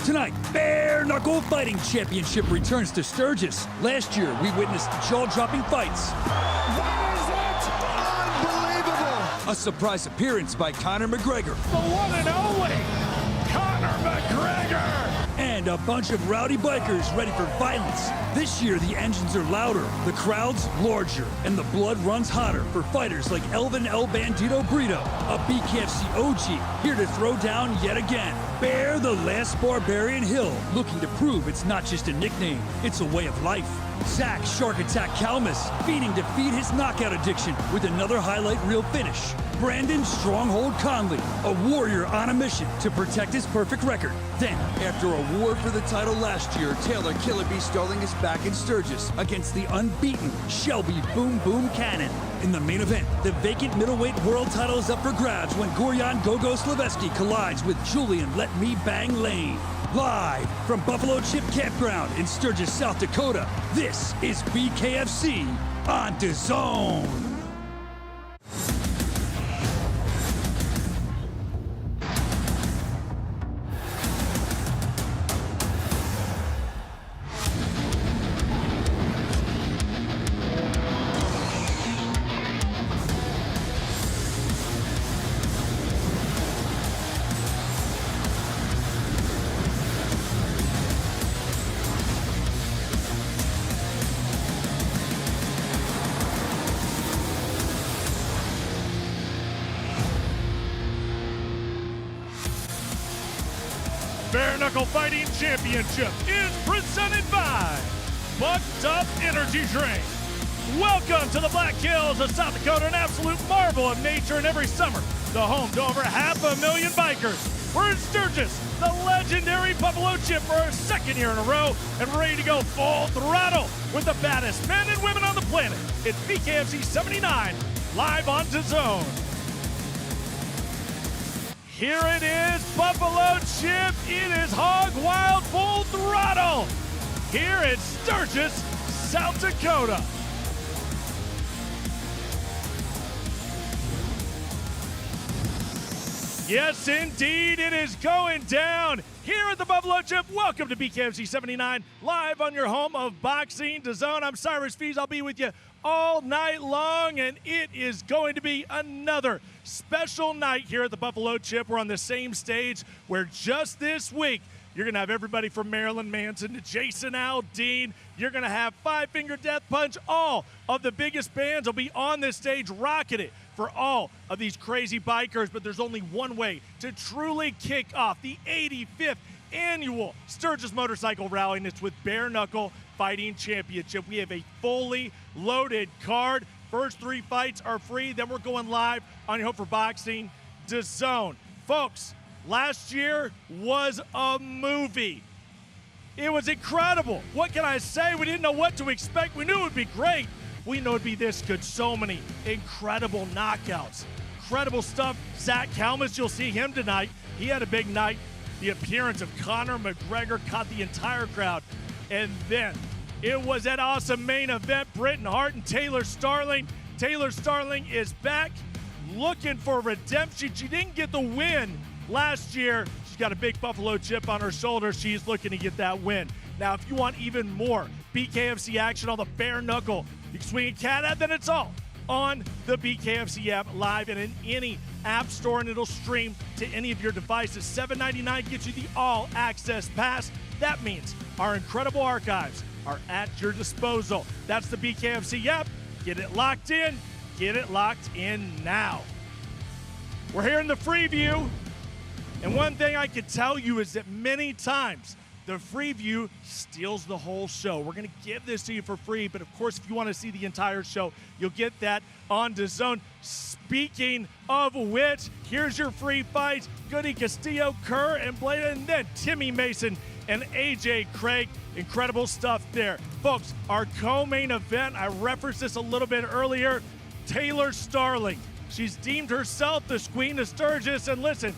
Tonight, Bare Knuckle Fighting Championship returns to Sturgis. Last year, we witnessed jaw-dropping fights. Unbelievable! A surprise appearance by Conor McGregor. The one and only Conor McGregor! And a bunch of rowdy bikers ready for violence. This year, the engines are louder, the crowd's larger, and the blood runs hotter for fighters like Elvin El Bandito Brito, a BKFC OG, here to throw down yet again. Bear the Last Barbarian Hill, looking to prove it's not just a nickname, it's a way of life. Zach Shark Attack Calmus, feeding to feed his knockout addiction with another highlight reel finish. Brandon Stronghold Conley, a warrior on a mission to protect his perfect record. Then, after a war for the title last year, Taylor Killa B Starling is back in Sturgis against the unbeaten Shelby Boom Boom Cannon. In the main event, the vacant middleweight world title is up for grabs when Gorjan GoGo Slaveski collides with Julian Let Me Bang Lane. Live from Buffalo Chip Campground in Sturgis, South Dakota, this is BKFC on DAZN. Bare Knuckle Fighting Championship is presented by Bucked Up Energy Drink. Welcome to the Black Hills of South Dakota, an absolute marvel of nature, and every summer, the home to over 500,000 bikers. We're in Sturgis, the legendary Buffalo Chip, for our second year in a row, and ready to go full throttle with the baddest men and women on the planet. It's BKFC 79, live on DAZN. Here it is, Buffalo Chip. It is hog wild full throttle here at Sturgis, South Dakota. Yes, indeed, it is going down here at the Buffalo Chip. Welcome to BKFC 79, live on your home of boxing, DAZN. I'm Cyrus Fees. I'll be with you all night long, and it is going to be another special night here at the Buffalo Chip. We're on the same stage where just this week, you're going to have everybody from Marilyn Manson to Jason Aldean. You're going to have Five Finger Death Punch. All of the biggest bands will be on this stage rocking it for all of these crazy bikers. But there's only one way to truly kick off the 85th Annual Sturgis Motorcycle Rally, and it's with Bare Knuckle Fighting Championship. We have a fully loaded card. First 3 fights are free. Then we're going live on your home for boxing, DAZN. Folks, last year was a movie. It was incredible. What can I say? We didn't know what to expect. We knew it would be great. We know it'd be this good. So many incredible knockouts. Incredible stuff. Zach Calmus, you'll see him tonight. He had a big night. The appearance of Conor McGregor caught the entire crowd. And then it was that awesome main event, Britton Hart and Taylor Starling. Taylor Starling is back looking for redemption. She didn't get the win last year. She's got a big Buffalo Chip on her shoulder. She's looking to get that win. Now, if you want even more BKFC action on the bare knuckle, you can swing a cat at, then it's all on the BKFC app, live and in any app store, and it'll stream to any of your devices. $7.99 gets you the all-access pass. That means our incredible archives are at your disposal. That's the BKFC app. Get it locked in. Get it locked in now. We're here in the free view, and one thing I can tell you is that many times the free view steals the whole show. We're going to give this to you for free, but of course, if you want to see the entire show, you'll get that on DAZN. Speaking of which, here's your free fights. Goody Castillo, Kerr, and Blade, and then Timmy Mason and AJ Craig. Incredible stuff there. Folks, our co-main event, I referenced this a little bit earlier, Taylor Starling. She's deemed herself the Queen of Sturgis, and listen,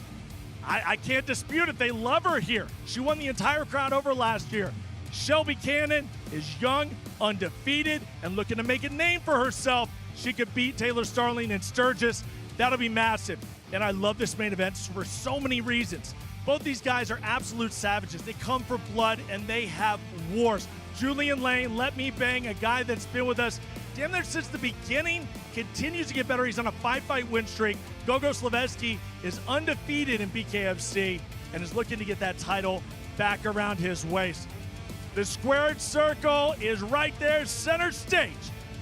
I can't dispute it. They love her here. She won the entire crowd over last year. Shelby Cannon is young, undefeated, and looking to make a name for herself. She could beat Taylor Starling in Sturgis. That'll be massive. And I love this main event for so many reasons. Both these guys are absolute savages. They come for blood, and they have wars. Julian Lane, Let Me Bang, a guy that's been with us damn near since the beginning, continues to get better. He's on a 5-fight win streak. GoGo Slaveski is undefeated in BKFC and is looking to get that title back around his waist. The squared circle is right there, center stage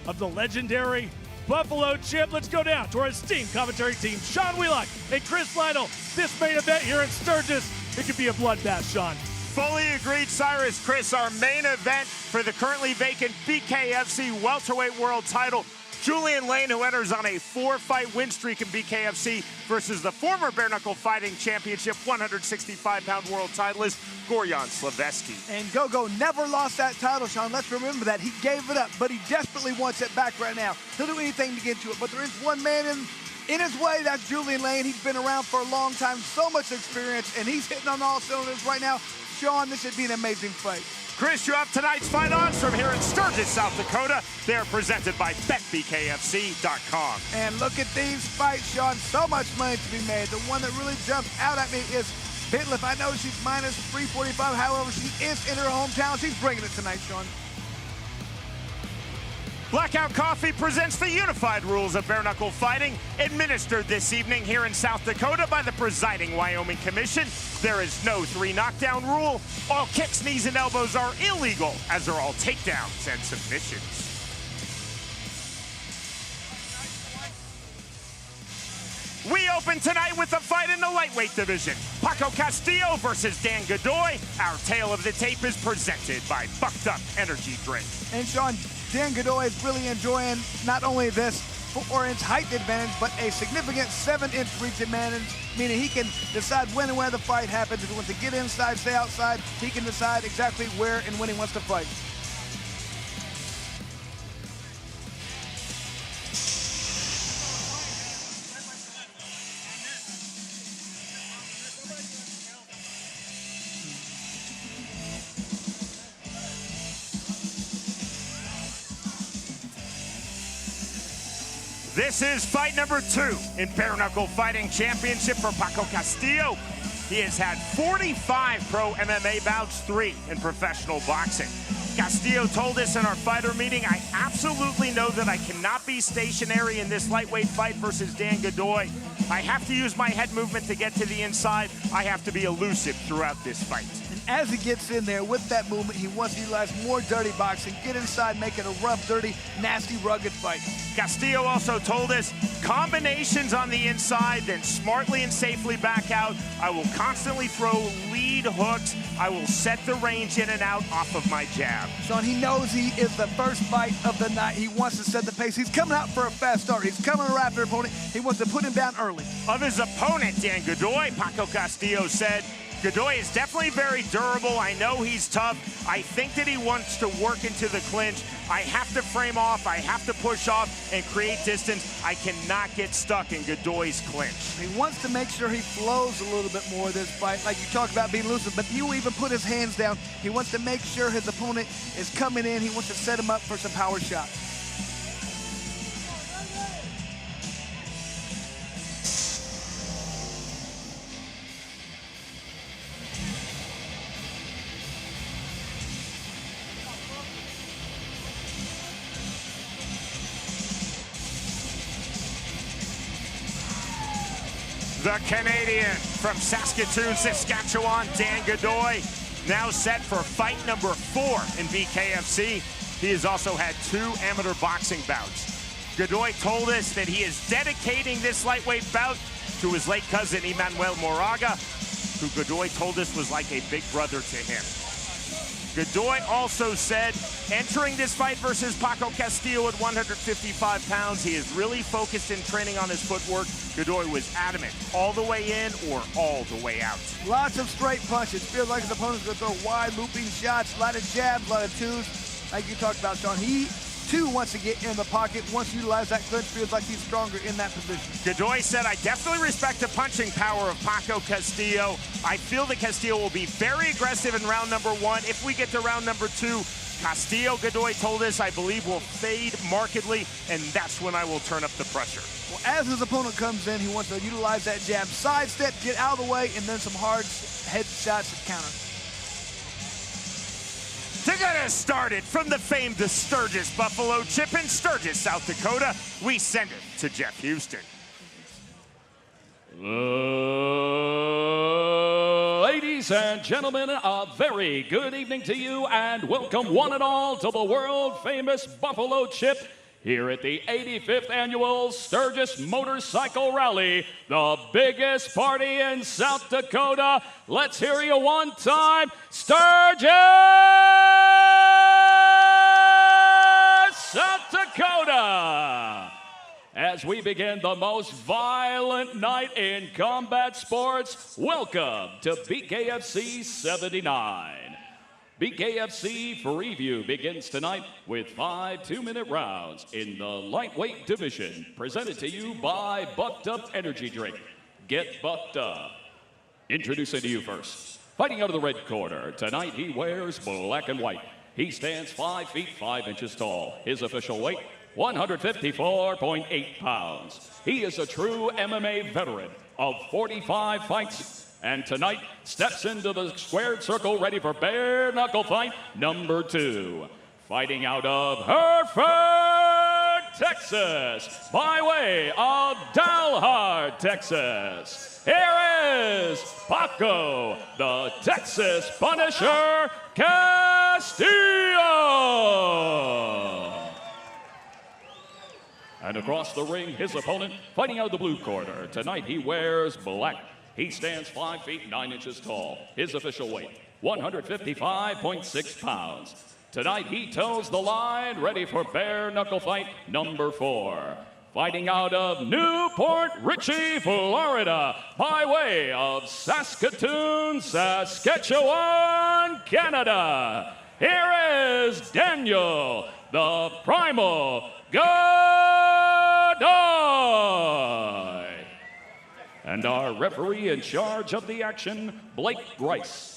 of the legendary Buffalo Chip. Let's go down to our esteemed commentary team, Sean Wheelock and Chris Lytle. This main event here in Sturgis, it could be a bloodbath, Sean. Fully agreed, Cyrus. Chris, our main event for the currently vacant BKFC welterweight world title. Julian Lane, who enters on a 4-fight win streak in BKFC versus the former bare knuckle fighting championship 165-pound world titleist, Gorjan Slaveski. And GoGo never lost that title, Sean. Let's remember that. He gave it up, but he desperately wants it back right now. He'll do anything to get to it, but there is one man in his way. That's Julian Lane. He's been around for a long time, so much experience, and he's hitting on all cylinders right now. Sean, this should be an amazing fight. Chris, you have tonight's fight odds from here in Sturgis, South Dakota. They're presented by BetBKFC.com. And look at these fights, Sean. So much money to be made. The one that really jumps out at me is Bintliff. I know she's minus 345. However, she is in her hometown. She's bringing it tonight, Sean. Blackout Coffee presents the unified rules of bare knuckle fighting, administered this evening here in South Dakota by the presiding Wyoming Commission. There is no 3-knockdown rule. All kicks, knees, and elbows are illegal, as are all takedowns and submissions. We open tonight with a fight in the lightweight division. Paco Castillo versus Dan Godoy. Our tale of the tape is presented by Bucked Up Energy Drink. And Sean, Dan Godoy is really enjoying not only this 4-inch height advantage, but a significant 7-inch reach advantage, meaning he can decide when and where the fight happens. If he wants to get inside, stay outside, he can decide exactly where and when he wants to fight. This is fight number 2 in bare knuckle fighting championship for Paco Castillo. He has had 45 pro MMA bouts, 3 in professional boxing. Castillo told us in our fighter meeting, I absolutely know that I cannot be stationary in this lightweight fight versus Dan Godoy. I have to use my head movement to get to the inside. I have to be elusive throughout this fight. And as he gets in there with that movement, he wants to utilize more dirty boxing, get inside, make it a rough, dirty, nasty, rugged fight. Castillo also told us, combinations on the inside, then smartly and safely back out. I will constantly throw lead hooks. I will set the range in and out off of my jab. Sean, he knows he is the first fight of the night. He wants to set the pace. He's coming out for a fast start. He's coming after an opponent. He wants to put him down early. Of his opponent, Dan Godoy, Paco Castillo said, Godoy is definitely very durable. I know he's tough. I think that he wants to work into the clinch. I have to frame off. I have to push off and create distance. I cannot get stuck in Godoy's clinch. He wants to make sure he flows a little bit more this fight, like you talk about being elusive, but he will even put his hands down. He wants to make sure his opponent is coming in. He wants to set him up for some power shots. The Canadian from Saskatoon, Saskatchewan, Dan Godoy, now set for fight number 4 in BKFC. He has also had 2 amateur boxing bouts. Godoy told us that he is dedicating this lightweight bout to his late cousin, Emmanuel Moraga, who Godoy told us was like a big brother to him. Godoy also said, entering this fight versus Paco Castillo at 155 pounds, he is really focused in training on his footwork. Godoy was adamant, all the way in or all the way out. Lots of straight punches. Feels like his opponent's going to throw wide looping shots, a lot of jabs, a lot of twos. Like you talked about, Sean, he too wants to get in the pocket. Once you utilize that clinch, feels like he's stronger in that position. Godoy said, I definitely respect the punching power of Paco Castillo. I feel that Castillo will be very aggressive in round number 1. If we get to round number 2, Castillo, Godoy told us, I believe will fade markedly, and that's when I will turn up the pressure. Well, as his opponent comes in, he wants to utilize that jab, sidestep, get out of the way, and then some hard head shots to counter. To get us started from the famed Sturgis Buffalo Chip in Sturgis, South Dakota, we send it to Jeff Houston. Ladies and gentlemen, a very good evening to you and welcome one and all to the world famous Buffalo Chip here at the 85th Annual Sturgis Motorcycle Rally, the biggest party in South Dakota. Let's hear you one time, Sturgis, South Dakota! As we begin the most violent night in combat sports, welcome to BKFC 79. BKFC Preview begins tonight with 5 2-minute rounds in the lightweight division, presented to you by Bucked Up Energy Drink. Get bucked up. Introducing to you first, fighting out of the red corner, tonight he wears black and white. He stands 5 feet 5 inches tall. His official weight, 154.8 pounds. He is a true MMA veteran of 45 fights, and tonight steps into the squared circle ready for bare knuckle fight number 2. Fighting out of Hereford, Texas, by way of Dalhart, Texas, here is Paco, the Texas Punisher, Castillo. And across the ring, his opponent, fighting out of the blue corner. Tonight he wears black. He stands 5 feet 9 inches tall. His official weight, 155.6 pounds. Tonight he toes the line, ready for bare knuckle fight number 4. Fighting out of Newport Richey, Florida, by way of Saskatoon, Saskatchewan, Canada. Here is Daniel, the Primal Godoy. And our referee in charge of the action, Blake Grice.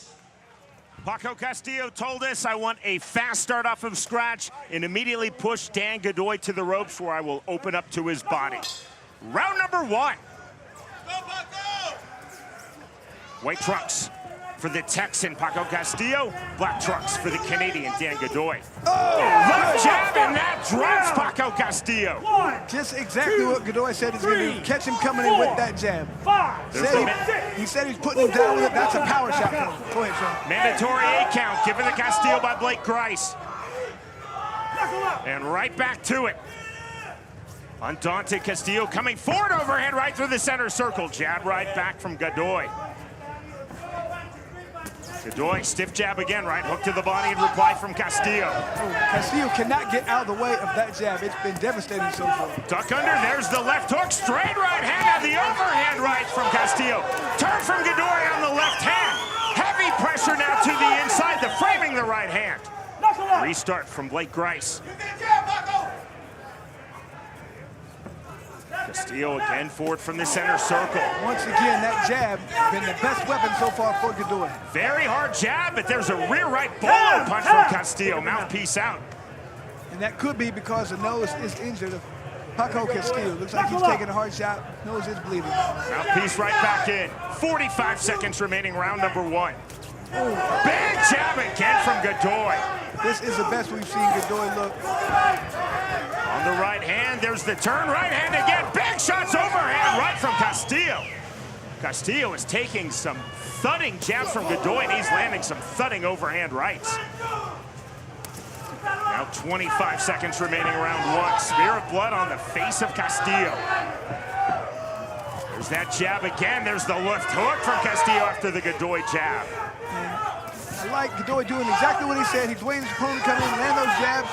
Paco Castillo told us, I want a fast start off of scratch and immediately push Dan Godoy to the ropes where I will open up to his body. Round number 1. White trunks for the Texan Paco Castillo, black trunks for the Canadian Dan Godoy. Left jab, and that drops Paco Castillo. Just exactly what Godoy said he's going to do. Catch him coming in with that jab. He said he's putting him down with it. That's a power shot for him. Go ahead, Sean. Mandatory 8 count given to Castillo by Blake Grice. And right back to it. Undaunted Castillo coming forward, overhand right through the center circle. Jab right back from Godoy. Godoy, stiff jab again, right hook to the body and reply from Castillo. Castillo cannot get out of the way of that jab. It's been devastating so far. Duck under, there's the left hook, straight right hand, and the overhand right from Castillo. Turn from Godoy on the left hand. Heavy pressure now to the inside, the framing the right hand. Restart from Blake Grice. Castillo again forward from the center circle. Once again, that jab been the best weapon so far for Godoy. Very hard jab, but there's a rear right bolo punch from Castillo. Mouthpiece out. And that could be because the nose is injured of Paco Castillo. Looks like he's taking a hard shot. Nose is bleeding. Mouthpiece right back in. 45 seconds remaining, round number 1. Big jab again from Godoy. This is the best we've seen Godoy look. On the right hand, there's the turn, right hand again. Big shots overhand right from Castillo. Castillo is taking some thudding jabs from Godoy, and he's landing some thudding overhand rights. Now 25 seconds remaining, round 1. Smear of blood on the face of Castillo. There's that jab again. There's the left hook from Castillo after the Godoy jab. I like Godoy doing exactly what he said. He's waiting his opponent to come in and land those jabs,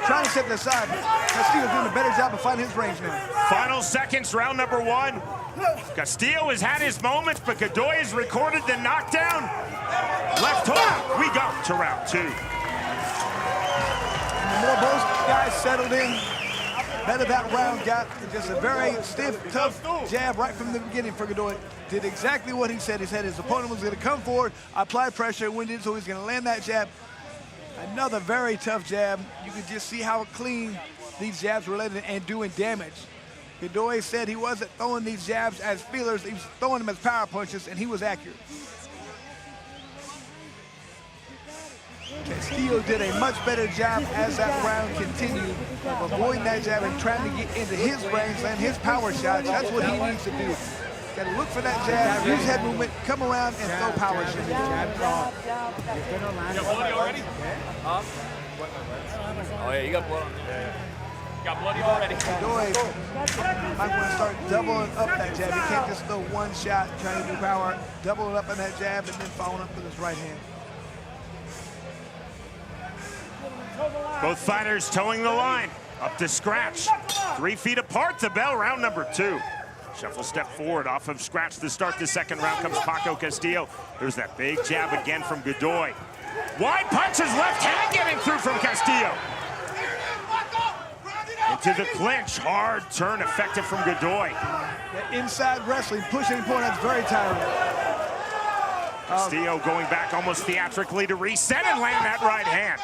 trying to set it aside. Castillo's doing a better job of finding his range now. Final seconds, round number 1. Castillo has had his moments, but Godoy has recorded the knockdown. Left hook, we go to round 2. And the more both guys settled in, better that round got. Just a very stiff, tough jab right from the beginning for Godoy. Did exactly what he said. He said his opponent was going to come forward, apply pressure, went in, so he's going to land that jab. Another very tough jab. You can just see how clean these jabs were landing and doing damage. Godoy said he wasn't throwing these jabs as feelers, he was throwing them as power punches, and he was accurate. Castillo did a much better job as that round continued of avoiding that jab and trying to get into his range and his power shots. That's what he needs to do. Got to look for that jab, use head movement, come around and throw power shots. You got bloody already? Oh yeah, you got blood on. You got bloody already. Godoy might want to start doubling up that jab. You can't just throw one shot trying to do power, doubling up on that jab and then following up with his right hand. Both fighters towing the line, up to scratch. 3 feet apart, the bell, round number 2. Shuffle step forward off of scratch to start the second round comes Paco Castillo. There's that big jab again from Godoy. Wide punches, left hand getting through from Castillo. Into the clinch, hard turn effective from Godoy. That inside wrestling, pushing point, that's very tiring. Castillo going back almost theatrically to reset and land that right hand.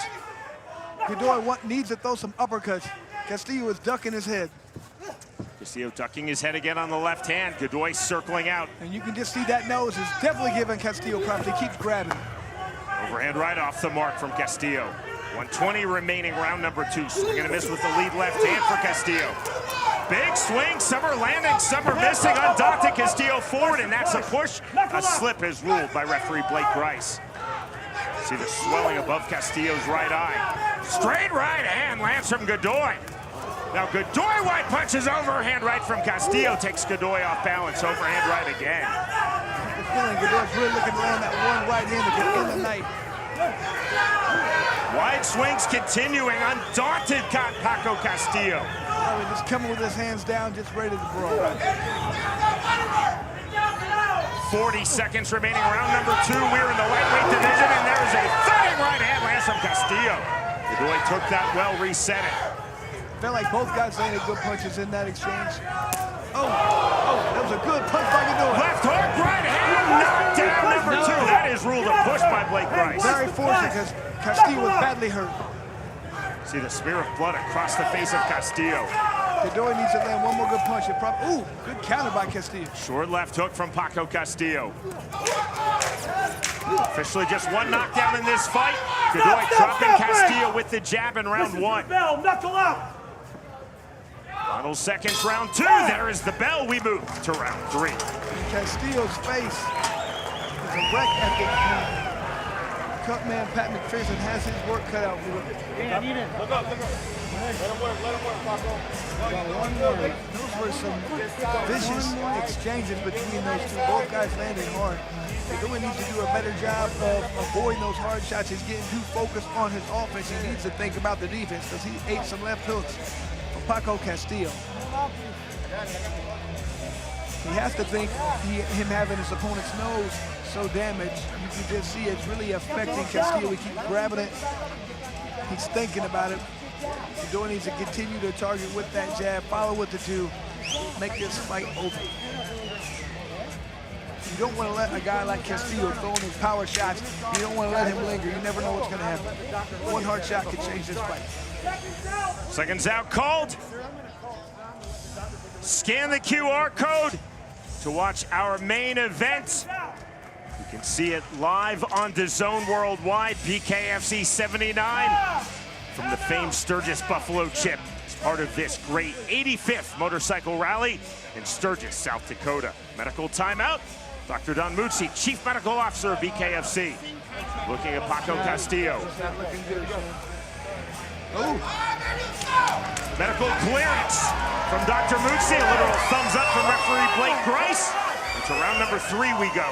Godoy needs to throw some uppercuts. Castillo is ducking his head. Castillo ducking his head again on the left hand. Godoy circling out. And you can just see that nose is definitely giving Castillo problems. He keeps grabbing. Overhand right off the mark from Castillo. 120 remaining, round number 2. Swing and a miss with the lead left hand for Castillo. Big swing, some are landing, some are missing. Undaunted Castillo forward, and that's a push. A slip is ruled by referee Blake Grice. See the swelling above Castillo's right eye. Straight right hand lands from Godoy. Now Godoy wide punches overhand right from Castillo. Takes Godoy off balance, overhand right again. I'm feeling Godoy's really looking to land that one right hand to get in the night. Wide swings continuing. Undaunted Paco Castillo. Just coming with his hands down, just ready to brawl. 40 seconds remaining, round number 2. We're in the lightweight division, and there is a thudding right hand lands from Castillo. Godoy took that well, reset it. Felt like both guys landed good punches in that exchange. Oh, that was a good punch by Godoy. Left hook, right hand, knocked down number 2. That is ruled a push by Blake Grice. Very fortunate because Castillo was badly hurt. See the smear of blood across the face of Castillo. Godoy needs to land one more good punch. Ooh, good counter by Castillo. Short left hook from Paco Castillo. Officially just one knockdown in this fight. Godoy dropping Castillo with the jab in round 1. Bell, knuckle up. Final seconds, round 2. There is the bell. We move to round 3. Castillo's face is a wreck at the cut man Pat McPherson has his work cut out for him. Yeah, need it. Look up. Let him work, Paco. Those were some vicious exchanges between those two. Both guys landing hard. Godoy needs to do a better job of avoiding those hard shots. He's getting too focused on his offense. He needs to think about the defense because he ate some left hooks from Paco Castillo. He has to think him having his opponent's nose so damaged. You can just see it's really affecting Castillo. He keeps grabbing it. He's thinking about it. Godoy needs to continue to target with that jab, follow with the 2, make this fight over. You don't want to let a guy like Castillo throwing his power shots. You don't want to let him linger. You never know what's going to happen. One hard shot could change this fight. Seconds out called. Scan the QR code to watch our main event. You can see it live on DAZN Worldwide. BKFC 79 from the famed Sturgis Buffalo Chip. It's part of this great 85th motorcycle rally in Sturgis, South Dakota. Medical timeout. Dr. Don Muzzi, Chief Medical Officer of BKFC. Looking at Paco Castillo. Medical clearance from Dr. Muzzi. A literal thumbs up from referee Blake Grice. Into round number 3 we go.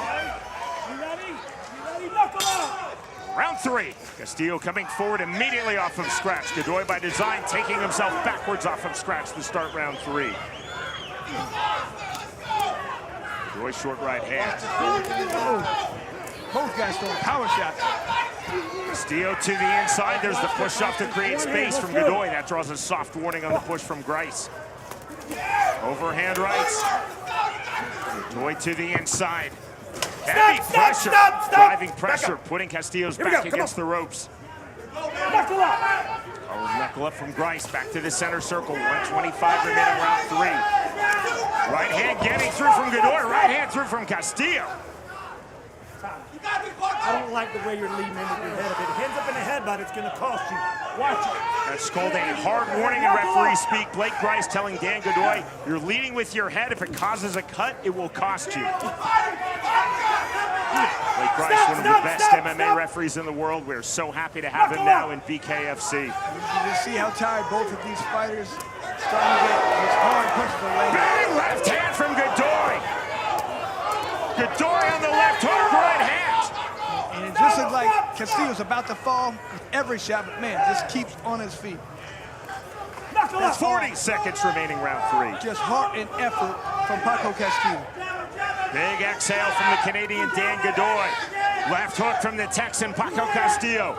Round 3. Castillo coming forward immediately off of scratch. Godoy by design taking himself backwards off of scratch to start round 3. Godoy short right hand. Both guys throwing power shots. Castillo to the inside. There's the push off to create space from Godoy. That draws a soft warning on the push from Grice. Overhand rights. Godoy to the inside. Heavy pressure. Driving pressure, putting Castillo's back against the ropes. Knuckle up from Grice, back to the center circle, 125 remaining round 3. Right hand getting through from Godoy, right hand through from Castillo. I don't like the way you're leading in with your head. If it ends up in the head, but it's going to cost you. Watch it. That's called a hard warning in referee speak. Blake Grice telling Dan Godoy, you're leading with your head. If it causes a cut, it will cost you. Blake Grice, one of the best MMA referees in the world. We're so happy to have him now in BKFC. You just see how tired both of these fighters starting to get his hard push to the leg. Big left hand from Godoy. Godoy on the left hook, right hand. And it just looked like Castillo's about to fall with every shot, but man, just keeps on his feet. That's 40 seconds remaining round 3. Just heart and effort from Paco Castillo. Big exhale from the Canadian Dan Godoy. Left hook from the Texan Paco Castillo.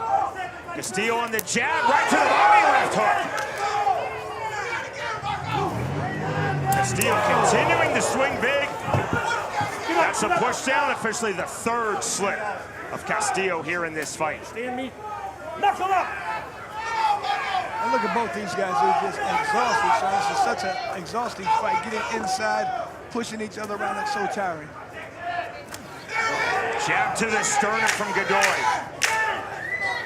Castillo on the jab, right to the body, left hook. Castillo continuing to swing big. That's a push down, officially the 3rd slip of Castillo here in this fight. Stand me. Knuckle up. And look at both these guys, they're just exhausted. So this is such an exhausting fight. Getting inside, pushing each other around, it's so tiring. Jab to the sternum from Godoy.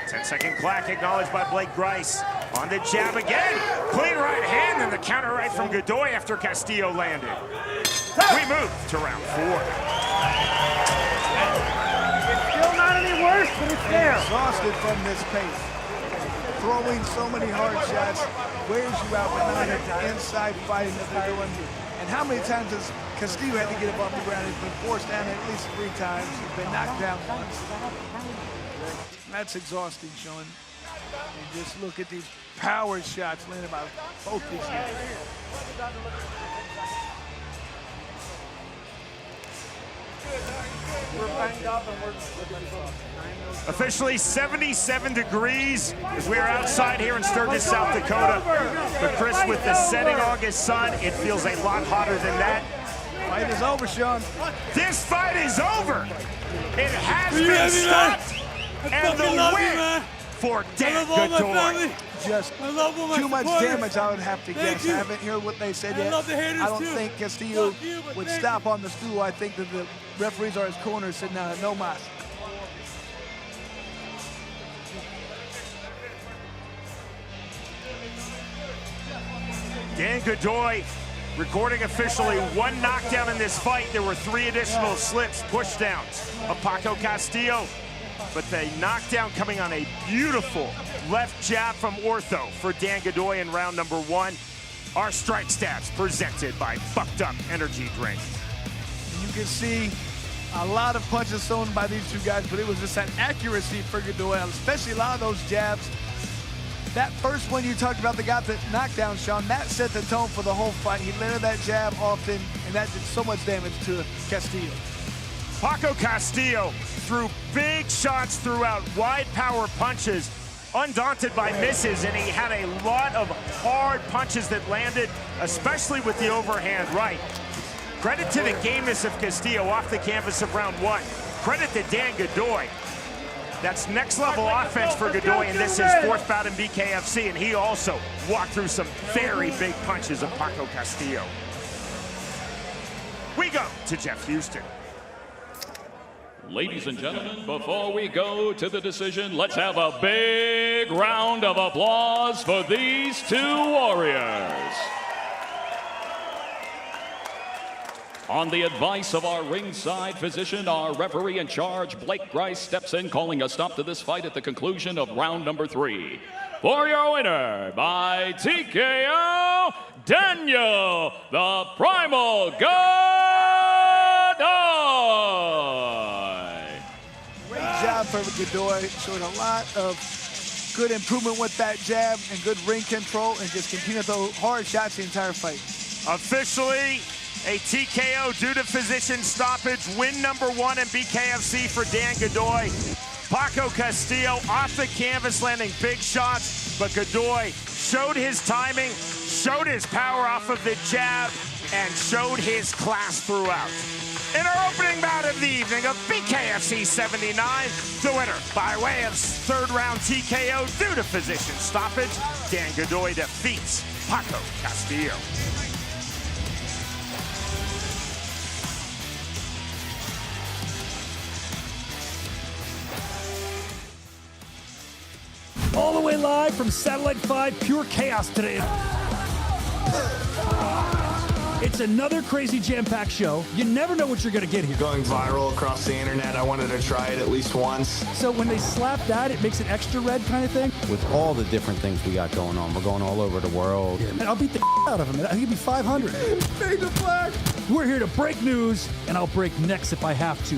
10-second clock acknowledged by Blake Grice. On the jab again. Clean right hand and the counter right from Godoy after Castillo landed. We move to round 4. Still not any worse, but it's there. Exhausted from this pace. Throwing so many hard shots wears you out, but not at the inside fighting that they're doing. And how many times has Castillo had to get up off the ground? He's been forced down at least 3 times. He's been knocked down once. That's exhausting, Sean. And just look at these power shots landed by both these guys. We're banged up and we're Officially 77 degrees as we're outside here in Sturgis, South Dakota. But Chris, with the setting August sun, it feels a lot hotter than that. Fight is over, Sean. This fight is over. It has been stopped. And the win for Dan Godoy. Just too much damage, I would have to guess. I haven't heard what they said yet. I don't think Castillo would stop on the stool. I think that the referees are his corners saying, no mas. Dan Godoy recording officially 1 knockdown in this fight. There were 3 additional slips, pushdowns of Paco Castillo. But the knockdown coming on a beautiful left jab from Ortho for Dan Godoy in round number 1. Our strike stats presented by Fucked Up Energy Drink. You can see a lot of punches thrown by these two guys, but it was just that accuracy for Godoy, especially a lot of those jabs. That first one you talked about, the guy that knocked down Sean, that set the tone for the whole fight. He landed that jab often, and that did so much damage to Castillo. Paco Castillo threw big shots throughout, wide power punches, undaunted by misses, and he had a lot of hard punches that landed, especially with the overhand right. Credit to the gameness of Castillo off the canvas of round 1. Credit to Dan Godoy. That's next level offense for Godoy, and this is 4th bout in BKFC, and he also walked through some very big punches of Paco Castillo. We go to Jeff Houston. Ladies and gentlemen, before we go to the decision, let's have a big round of applause for these 2 warriors. On the advice of our ringside physician, our referee in charge, Blake Grice, steps in, calling a stop to this fight at the conclusion of round number 3. For your winner by TKO, Daniel the Primal Godoy. Great job for Godoy, showing a lot of good improvement with that jab and good ring control, and just continue to throw hard shots the entire fight. Officially, a TKO due to physician stoppage, win number 1 in BKFC for Dan Godoy. Paco Castillo off the canvas landing big shots, but Godoy showed his timing, showed his power off of the jab, and showed his class throughout. In our opening bout of the evening of BKFC 79, the winner by way of third round TKO due to physician stoppage, Dan Godoy defeats Paco Castillo. All the way live from Satellite 5 Pure Chaos today. It's another crazy jam-packed show. You never know what you're going to get here. Going viral across the internet, I wanted to try it at least once. So when they slap that, it makes it extra red kind of thing? With all the different things we got going on, we're going all over the world. Yeah, man, I'll beat the out of him. I think it'd be 500. Fade the flag. We're here to break news, and I'll break necks if I have to.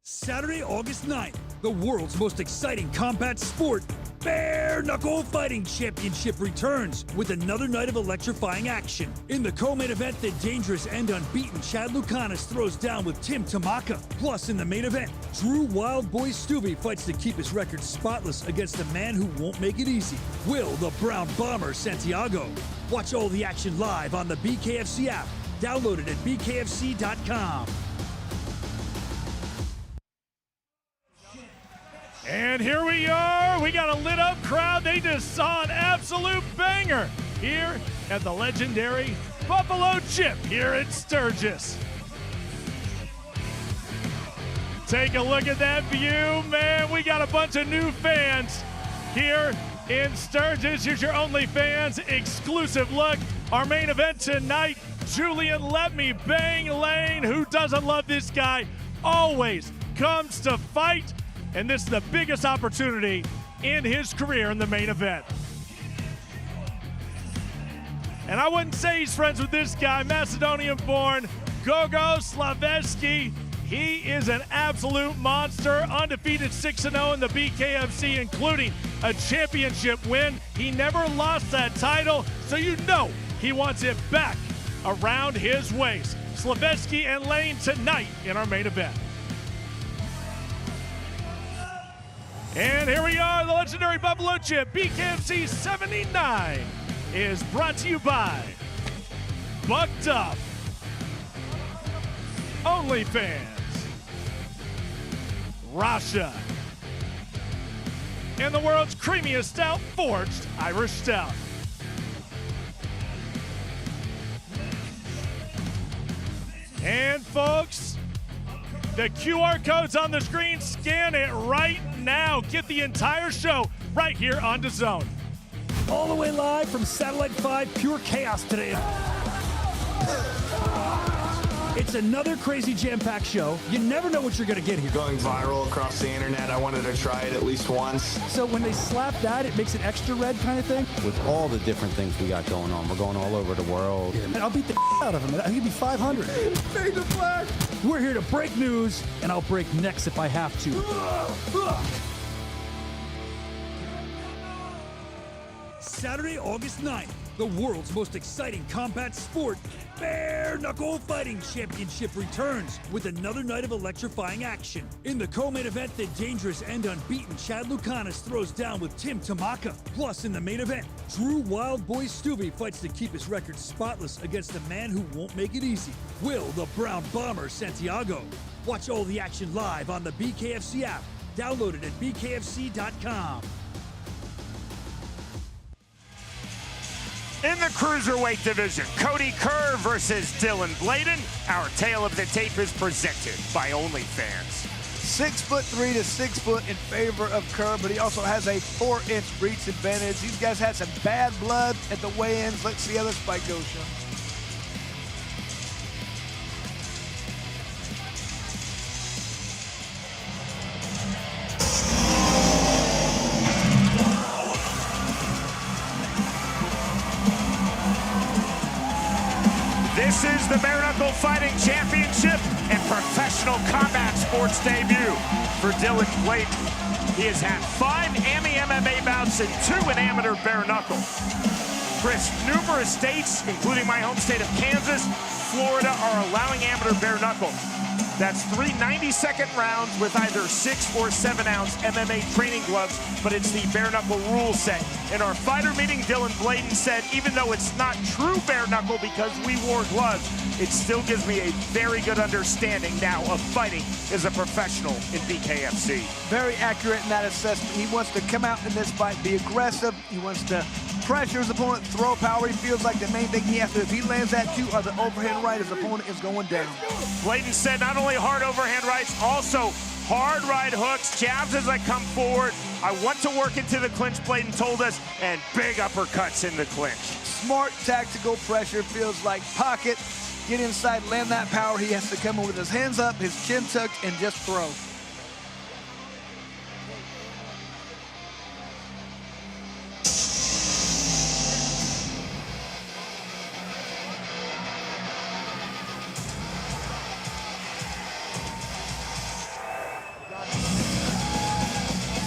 Saturday, August 9th, the world's most exciting combat sport, Bare Knuckle Fighting Championship returns with another night of electrifying action. In the co-main event, the dangerous and unbeaten Chad Lucanis throws down with Tim Tamaka. Plus, in the main event, Drew Wild Boy Stubby fights to keep his record spotless against a man who won't make it easy, Will the Brown Bomber Santiago. Watch all the action live on the BKFC app. Download it at bkfc.com. And here we are. We got a lit up crowd. They just saw an absolute banger here at the legendary Buffalo Chip here at Sturgis. Take a look at that view, man. We got a bunch of new fans here in Sturgis. Here's your OnlyFans exclusive look. Our main event tonight, Julian Let Me Bang Lane. Who doesn't love this guy? Always comes to fight. And this is the biggest opportunity in his career in the main event. And I wouldn't say he's friends with this guy, Macedonian-born GoGo Slaveski. He is an absolute monster, undefeated 6-0 in the BKFC, including a championship win. He never lost that title, so you know he wants it back around his waist. Slaveski and Lane tonight in our main event. And here we are, the legendary Buffalo Chip BKFC 79 is brought to you by Bucked Up, OnlyFans, Rasha, and the world's creamiest stout, Forged Irish Stout. And folks, the QR code's on the screen. Scan it right now. Get the entire show right here on DAZN. All the way live from Satellite 5 Pure Chaos today. It's another crazy jam-packed show. You never know what you're going to get here. Going viral across the internet, I wanted to try it at least once. So when they slap that, it makes it extra red kind of thing? With all the different things we got going on, we're going all over the world. Yeah, man, I'll beat the out of him. I think it'd be 500. Fade the flag. We're here to break news, and I'll break necks if I have to. Saturday, August 9th, the world's most exciting combat sport, Bare Knuckle Fighting Championship returns with another night of electrifying action. In the co-main event, the dangerous and unbeaten Chad Lucanis throws down with Tim Tamaka. Plus, in the main event, Drew Wild Boy Stubby fights to keep his record spotless against a man who won't make it easy, Will the Brown Bomber Santiago. Watch all the action live on the BKFC app. Download it at bkfc.com. In the Cruiserweight division, Cody Kerr versus Dylan Bladen. Our tale of the tape is presented by OnlyFans. 6'3" to 6 foot in favor of Kerr, but he also has a 4-inch reach advantage. These guys had some bad blood at the weigh-ins. Let's see how this fight goes, Sean. This is the Bare Knuckle Fighting Championship and professional combat sports debut for Dylan Bladen. He has had 5 AMI MMA bouts and 2 in amateur bare knuckle. Chris, numerous states, including my home state of Kansas, Florida, are allowing amateur bare knuckle. That's 3 90-second rounds with either 6 or 7-ounce MMA training gloves, but it's the bare knuckle rule set. In our fighter meeting, Dylan Bladen said, even though it's not true bare knuckle because we wore gloves, it still gives me a very good understanding now of fighting as a professional in BKFC. Very accurate in that assessment. He wants to come out in this fight, be aggressive. He wants to pressure his opponent, throw power. He feels like the main thing he has to do, if he lands that 2 or the overhand right, his opponent is going down. Bladen said not only hard overhand rights, also hard right hooks, jabs as I come forward. I want to work into the clinch, Bladen told us, and big uppercuts in the clinch. Smart tactical pressure, feels like pocket. Get inside, land that power. He has to come in with his hands up, his chin tucked, and just throw.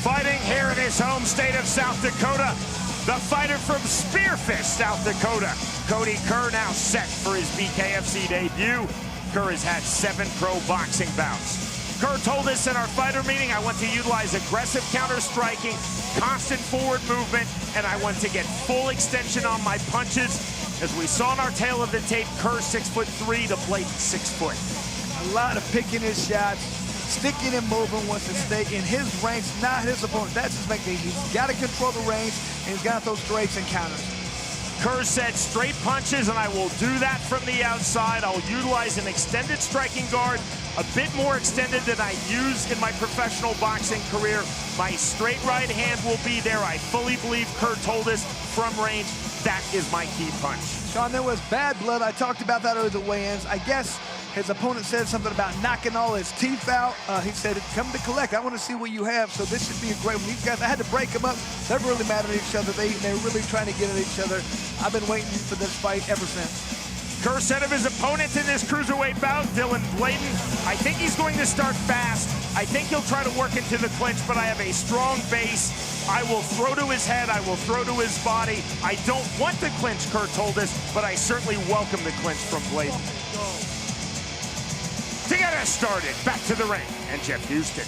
Fighting here in his home state of South Dakota, the fighter from Spearfish, South Dakota, Cody Kerr, now set for his BKFC debut. Kerr has had 7 pro boxing bouts. Kerr told us in our fighter meeting, I want to utilize aggressive counter-striking, constant forward movement, and I want to get full extension on my punches. As we saw in our tail of the tape, Kerr 6'3" to Bladen 6 foot. A lot of picking his shots, sticking and moving, wants to stay in his range, not his opponent. That's his main thing. He's got to control the range, and he's got to throw straights and counters. Kerr said straight punches, and I will do that from the outside. I'll utilize an extended striking guard, a bit more extended than I used in my professional boxing career. My straight right hand will be there. I fully believe Kerr told us from range, that is my key punch. Sean, there was bad blood. I talked about that over the weigh-ins. I guess his opponent said something about knocking all his teeth out. He said, come to collect. I want to see what you have. So this should be a great one. These guys, I had to break them up. They're really mad at each other. They're really trying to get at each other. I've been waiting for this fight ever since. Kerr said of his opponent in this cruiserweight bout, Dylan Bladen, I think he's going to start fast. I think he'll try to work into the clinch, but I have a strong base. I will throw to his head. I will throw to his body. I don't want the clinch, Kerr told us, but I certainly welcome the clinch from Bladen. To get us started, back to the ring, and Jeff Houston.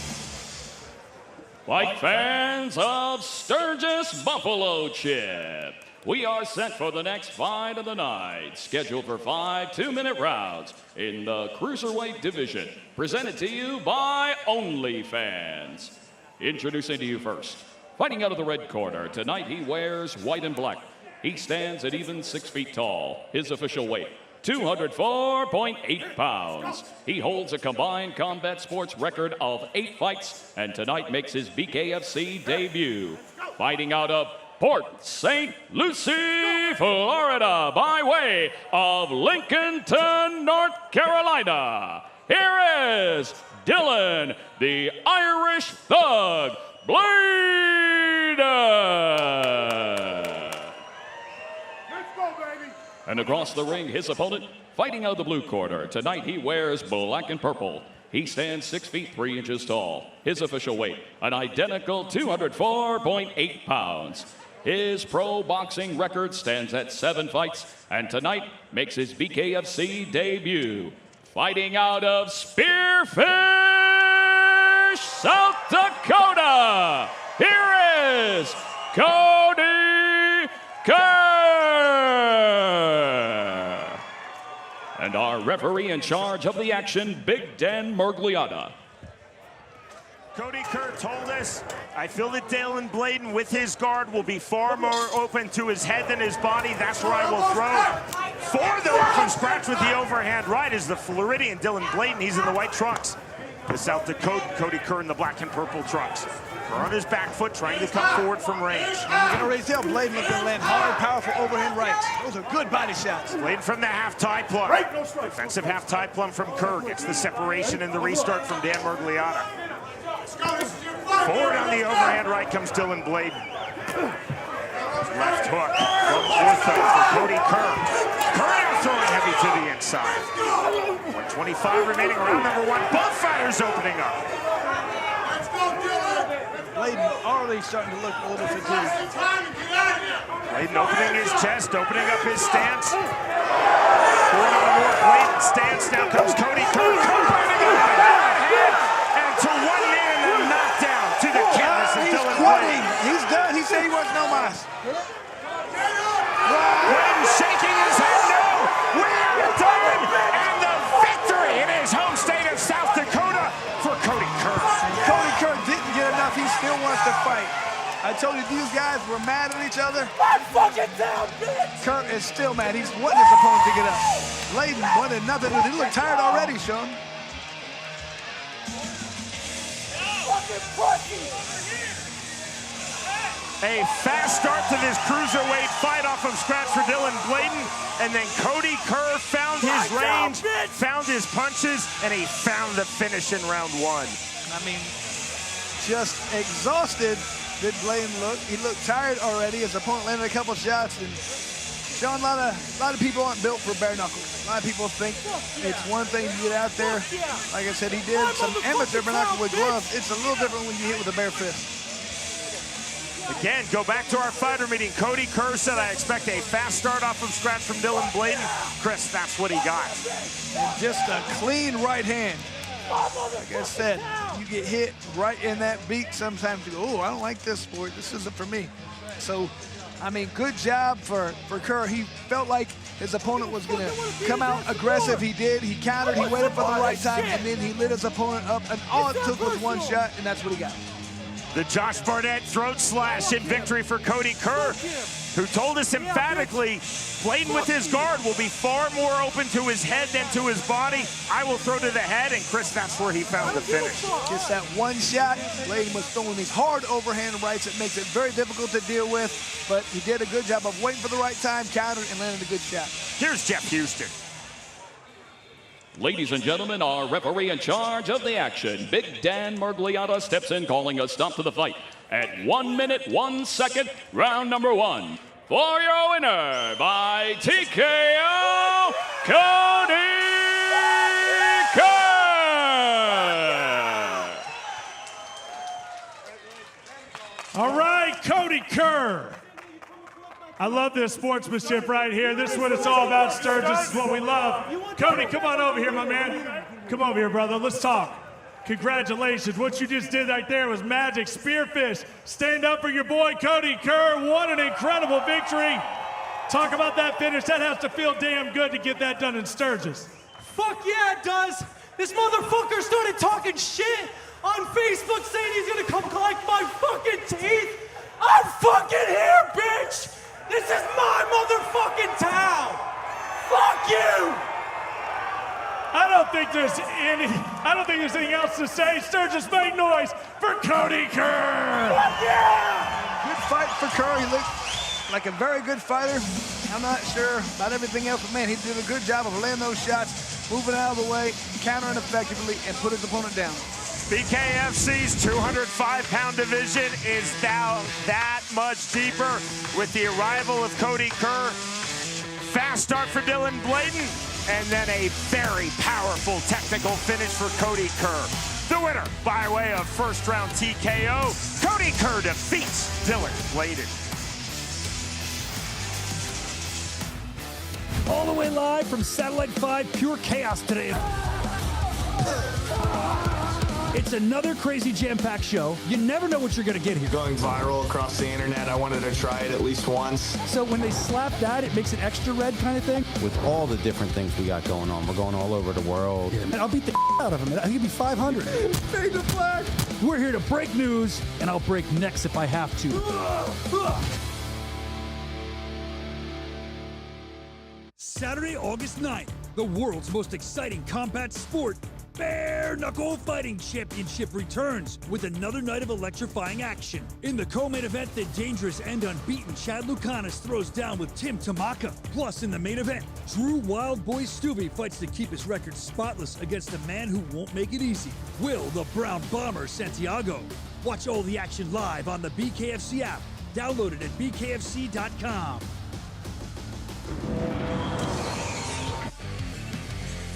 Fight fans of Sturgis Buffalo Chip, we are set for the next fight of the night, scheduled for 5 2-minute rounds in the Cruiserweight division, presented to you by OnlyFans. Introducing to you first, fighting out of the red corner, tonight he wears white and black. He stands at even 6 feet tall, his official weight 204.8 pounds. He holds a combined combat sports record of 8 fights, and tonight makes his BKFC debut. Fighting out of Port St. Lucie, Florida, by way of Lincolnton, North Carolina. Here is Dylan, the Irish Thug, Bladen. And across the ring, his opponent, fighting out of the blue corner. Tonight he wears black and purple. He stands 6 feet 3 inches tall. His official weight, an identical 204.8 pounds. His pro boxing record stands at 7 fights, and tonight makes his BKFC debut. Fighting out of Spearfish, South Dakota, here is Cody Kerr. And our referee in charge of the action, Big Dan Mergliata. Cody Kerr told us, I feel that Dylan Bladen with his guard will be far more open to his head than his body. That's where I will throw. For the from scratch with the overhand right is the Floridian Dylan Bladen. He's in the white trunks. The South Dakota Cody Kerr in the black and purple trunks. Kerr on his back foot trying to come forward from range. You're gonna raise hell. Bladen looking to land hard, powerful overhand rights. Those are good body shots. Bladen from the half-tie plum. Defensive half-tie plum from Kerr. Gets the separation and the restart from Dan Mergliata. Forward on the overhand right comes Dylan Bladen. Left hook from Ortho for Cody Kerr. Kerr now throwing heavy to the inside. 125 remaining, round number 1. Both fighters opening up. Bladen already starting to look a little fatigued. Bladen opening his chest, opening up his stance. Forward on a more blatant stance. Now comes Cody Kerr. Kerr burning up. this. Bladen shaking his head, no! We are done! And the victory in his home state of South Dakota for Cody Kerr. Cody Kerr didn't get enough. He still wants to fight. I told you these guys were mad at each other. I'm fucking down, bitch! Kerr is still mad. He's wanting his opponent to get up. Bladen wanted nothing. He looked tired already, Sean. Fucking pussy! A fast start to this cruiserweight fight off of scratch for Dylan Bladen, and then Cody Kerr found his range, found his punches, and he found the finish in round one. I mean, just exhausted did Bladen look. He looked tired already. His opponent landed a couple shots, and Sean, a lot of people aren't built for bare knuckles. A lot of people think it's one thing to get out there. Like I said, he did some amateur bare knuckle with gloves. It's a little different when you hit with a bare fist. Again, go back to our fighter meeting. Cody Kerr said, I expect a fast start off of scratch from Dylan Bladen. Chris, that's what he got. And just a clean right hand. Like I said, you get hit right in that beak. Sometimes you go, oh, I don't like this sport. This isn't for me. So, I mean, good job for Kerr. He felt like his opponent was going to come out aggressive. He did. He countered. He waited for the right time, and then he lit his opponent up. And all it took was one shot, and that's what he got. The Josh Barnett throat slash in victory for Cody Kerr, who told us emphatically, Bladen with his guard will be far more open to his head than to his body. I will throw to the head, and Chris, that's where he found the finish. Just that one shot. Bladen was throwing these hard overhand rights. It makes it very difficult to deal with, but he did a good job of waiting for the right time, countered, and landed a good shot. Here's Jeff Houston. Ladies and gentlemen, our referee in charge of the action, Big Dan Mergliata, steps in calling a stop to the fight at 1 minute, 1 second, round number one. For your winner by TKO, Cody Kerr. All right, Cody Kerr. I love this sportsmanship right here. This is what it's all about, Sturgis. This is what we love. Cody, come on over here, my man. Come over here, brother. Let's talk. Congratulations. What you just did right there was magic. Spearfish. Stand up for your boy, Cody Kerr. What an incredible victory. Talk about that finish. That has to feel damn good to get that done in Sturgis. Fuck yeah, it does. This motherfucker started talking shit on Facebook saying he's gonna come collect my fucking teeth. I'm fucking here, bitch. This is my motherfucking town! Fuck you! I don't think there's anything else to say. Sturgis, make noise for Cody Kerr! Fuck yeah! Good fight for Kerr. He looked like a very good fighter. I'm not sure about everything else, but man, he did a good job of landing those shots, moving out of the way, countering effectively, and put his opponent down. BKFC's 205-pound division is now that much deeper with the arrival of Cody Kerr. Fast start for Dylan Bladen, and then a very powerful technical finish for Cody Kerr. The winner by way of first-round TKO, Cody Kerr defeats Dylan Bladen. All the way live from Satellite 5 Pure Chaos today. It's another crazy jam-packed show. You never know what you're going to get here. Going viral across the internet, I wanted to try it at least once. So when they slap that, it makes it extra red kind of thing? With all the different things we got going on, we're going all over the world. Yeah, man, I'll beat the out of him. I think it'd be 500. Fade the flag. We're here to break news, and I'll break necks if I have to. Saturday, August 9th, the world's most exciting combat sport, Bare Knuckle Fighting Championship returns with another night of electrifying action. In the co-main event, the dangerous and unbeaten Chad Lucanis throws down with Tim Tamaka. Plus, in the main event, Drew Wild Boy Stubby fights to keep his record spotless against a man who won't make it easy, Will the Brown Bomber Santiago. Watch all the action live on the BKFC app. Download it at bkfc.com.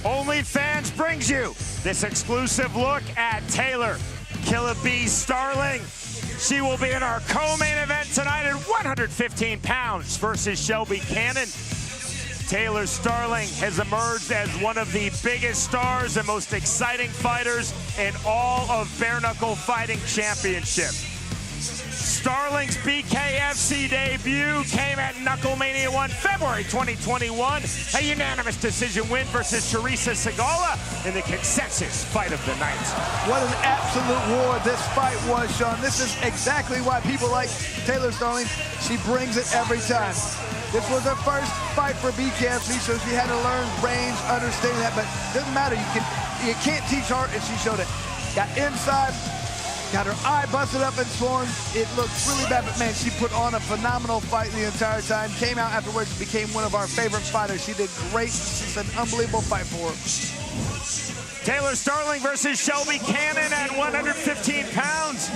OnlyFans brings you this exclusive look at Taylor Killa B Starling. She will be in our co-main event tonight at 115 pounds versus Shelby Cannon. Taylor Starling has emerged as one of the biggest stars and most exciting fighters in all of Bare Knuckle Fighting Championship. Starling's BKFC debut came at Knuckle Mania 1 February 2021. A unanimous decision win versus Teresa Segala in the consensus fight of the night. What an absolute war this fight was, Sean. This is exactly why people like Taylor Starling. She brings it every time. This was her first fight for BKFC, so she had to learn range, understand that, but it doesn't matter. You can't teach her, and she showed it. Got inside, got her eye busted up and swollen. It looked really bad, but man, she put on a phenomenal fight the entire time. Came out afterwards and became one of our favorite fighters. She did great. It's an unbelievable fight for her. Taylor Starling versus Shelby Cannon at 115 pounds.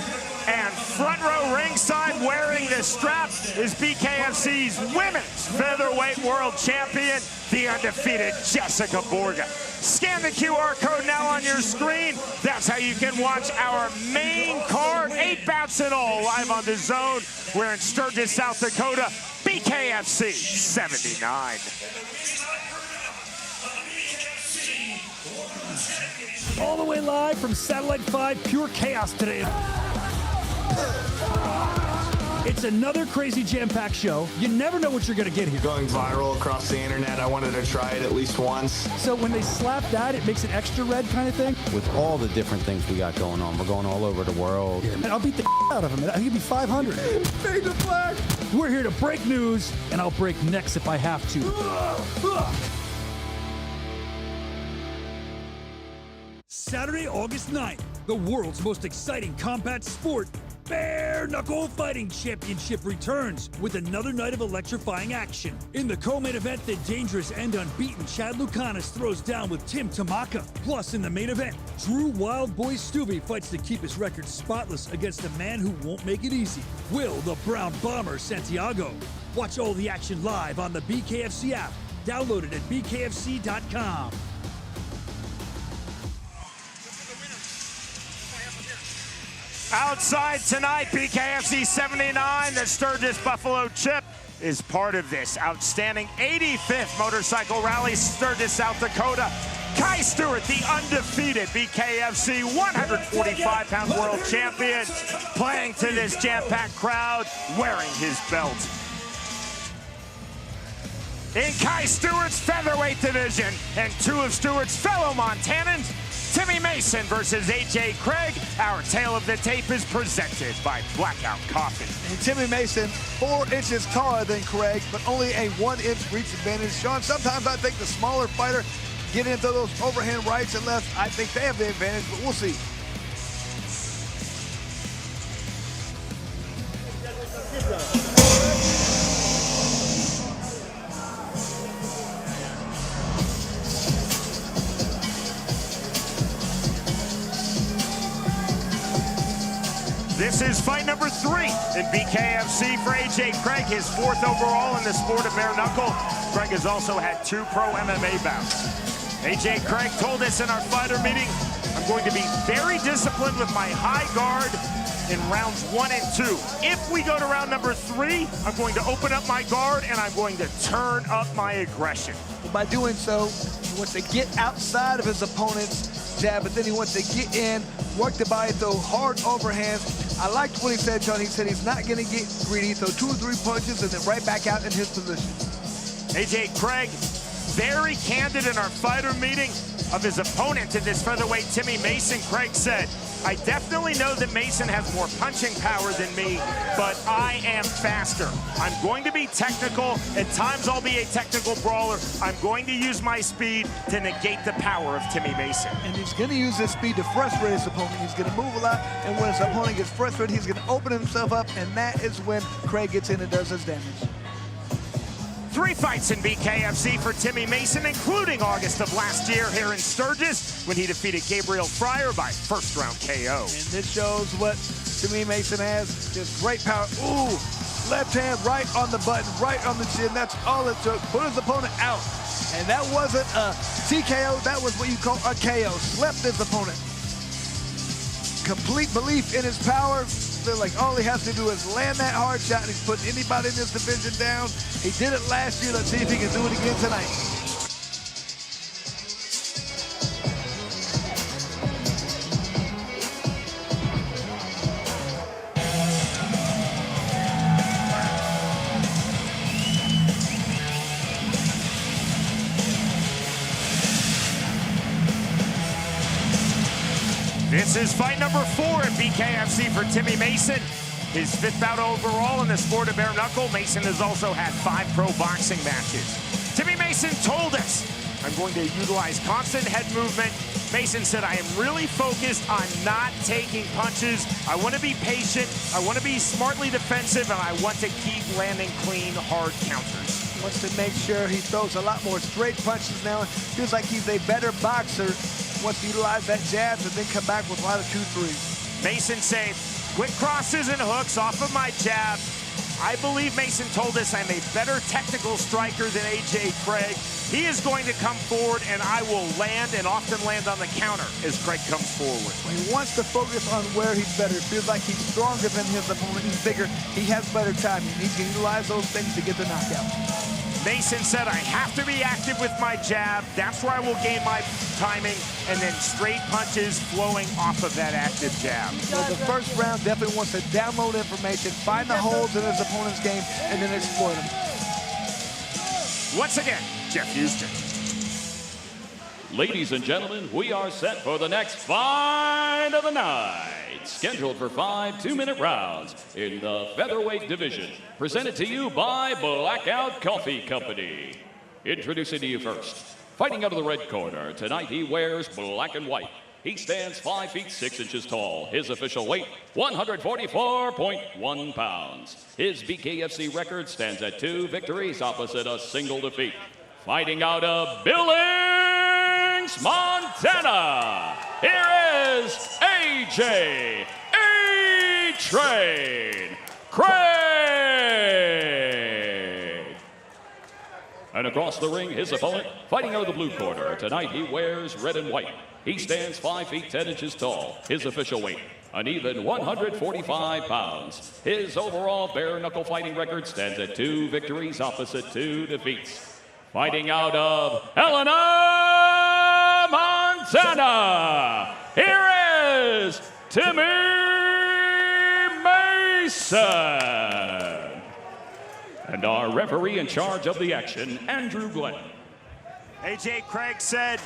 And front row ringside wearing the strap is BKFC's women's featherweight world champion, the undefeated Jessica Borga. Scan the QR code now on your screen. That's how you can watch our main card, 8 bouts in all, live on the Zone. We're in Sturgis, South Dakota, BKFC 79. All the way live from Satellite 5, pure chaos today. It's another crazy jam-packed show. You never know what you're going to get here. Going viral across the internet, I wanted to try it at least once. So when they slap that, it makes it extra red kind of thing? With all the different things we got going on, we're going all over the world. Yeah, man, I'll beat the out of him. I think it'd be 500. Fade the flag. We're here to break news, and I'll break necks if I have to. Saturday, August 9th, the world's most exciting combat sport, Bare Knuckle Fighting Championship returns with another night of electrifying action. In the co-main event, the dangerous and unbeaten Chad Lucanis throws down with Tim Tamaka. Plus, in the main event, Drew Wild Boy Stubby fights to keep his record spotless against a man who won't make it easy, Will the Brown Bomber Santiago. Watch all the action live on the BKFC app. Download it at bkfc.com. Outside tonight, BKFC 79, the Sturgis Buffalo Chip is part of this outstanding 85th Motorcycle Rally, Sturgis, South Dakota. Kai Stewart, the undefeated BKFC 145-pound world champion, playing to this jam-packed crowd, wearing his belt. In Kai Stewart's featherweight division, and 2 of Stewart's fellow Montanans, Timmy Mason versus AJ Craig. Our tale of the tape is presented by Blackout Coffee. And Timmy Mason, 4 inches taller than Craig, but only a 1-inch reach advantage. Sean, sometimes I think the smaller fighter get into those overhand rights and lefts. I think they have the advantage, but we'll see. This is fight number 3 in BKFC for AJ Craig, his 4th overall in the sport of bare knuckle. Craig has also had 2 pro MMA bouts. AJ Craig told us in our fighter meeting, I'm going to be very disciplined with my high guard in rounds 1 and 2. If we go to round number 3, I'm going to open up my guard and I'm going to turn up my aggression. Well, by doing so, he wants to get outside of his opponent's jab, but then he wants to get in, work the body, throw hard overhands. I liked what he said, John. He said he's not going to get greedy, throw 2 or 3 punches, and then right back out in his position. AJ Craig, very candid in our fighter meeting of his opponent in this featherweight, Timmy Mason. Craig said, I definitely know that Mason has more punching power than me, but I am faster. I'm going to be technical. At times I'll be a technical brawler. I'm going to use my speed to negate the power of Timmy Mason. And he's going to use his speed to frustrate his opponent. He's going to move a lot, and when his opponent gets frustrated, he's going to open himself up, and that is when Craig gets in and does his damage. 3 fights in BKFC for Timmy Mason, including August of last year here in Sturgis when he defeated Gabriel Fryer by first-round KO. And this shows what Timmy Mason has. Just great power. Ooh, left hand right on the button, right on the chin. That's all it took. Put his opponent out. And that wasn't a TKO. That was what you call a KO. Slept his opponent. Complete belief in his power. Feel like all he has to do is land that hard shot, and he's putting anybody in this division down. He did it last year. Let's see if he can do it again tonight. This is fight number 4 at BKFC for Timmy Mason. His 5th bout overall in the sport of bare knuckle. Mason has also had 5 pro boxing matches. Timmy Mason told us, I'm going to utilize constant head movement. Mason said, I am really focused on not taking punches. I want to be patient. I want to be smartly defensive, and I want to keep landing clean, hard counters. Wants to make sure he throws a lot more straight punches now. Feels like he's a better boxer. Wants to utilize that jabs and then come back with a lot of 2-3s. Mason said, quick crosses and hooks off of my jab. I believe Mason told us I'm a better technical striker than AJ Craig. He is going to come forward, and I will land and often land on the counter as Craig comes forward. He wants to focus on where he's better. It feels like he's stronger than his opponent. He's bigger. He has better timing. He can utilize those things to get the knockout. Mason said, I have to be active with my jab. That's where I will gain my timing, and then straight punches flowing off of that active jab. So the first round definitely wants to download information, find the holes in his opponent's game, and then exploit them. Once again, Jeff Houston. Ladies and gentlemen, we are set for the next fight of the night. Scheduled for 5 2-minute rounds in the featherweight division. Presented to you by Blackout Coffee Company. Introducing to you first, fighting out of the red corner. Tonight he wears black and white. He stands 5 feet 6 inches tall. His official weight, 144.1 pounds. His BKFC record stands at 2 victories opposite a single defeat. Fighting out of Billings, Montana, here is AJ A-Train Craig. And across the ring, his opponent, fighting out of the blue corner. Tonight he wears red and white. He stands 5 feet 10 inches tall. His official weight, an even 145 pounds. His overall bare knuckle fighting record stands at 2 victories opposite 2 defeats. Fighting out of Helena, Montana, here is Timmy Mason. And our referee in charge of the action, Andrew Glenn. AJ Craig said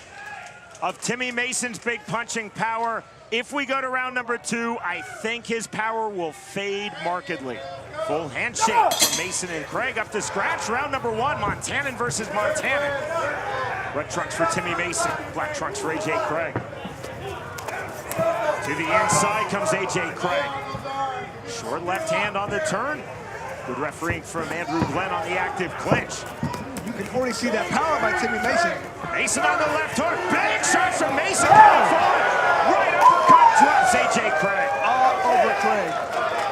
of Timmy Mason's big punching power, if we go to round number 2, I think his power will fade markedly. Full handshake from Mason and Craig up to scratch. Round number 1, Montanan versus Montanan. Red trunks for Timmy Mason, black trunks for AJ Craig. To the inside comes AJ Craig. Short left hand on the turn. Good refereeing from Andrew Glenn on the active clinch. You can already see that power by Timmy Mason. Mason on the left hook. Big shots from Mason. Right uppercut drops AJ Craig. All over Craig.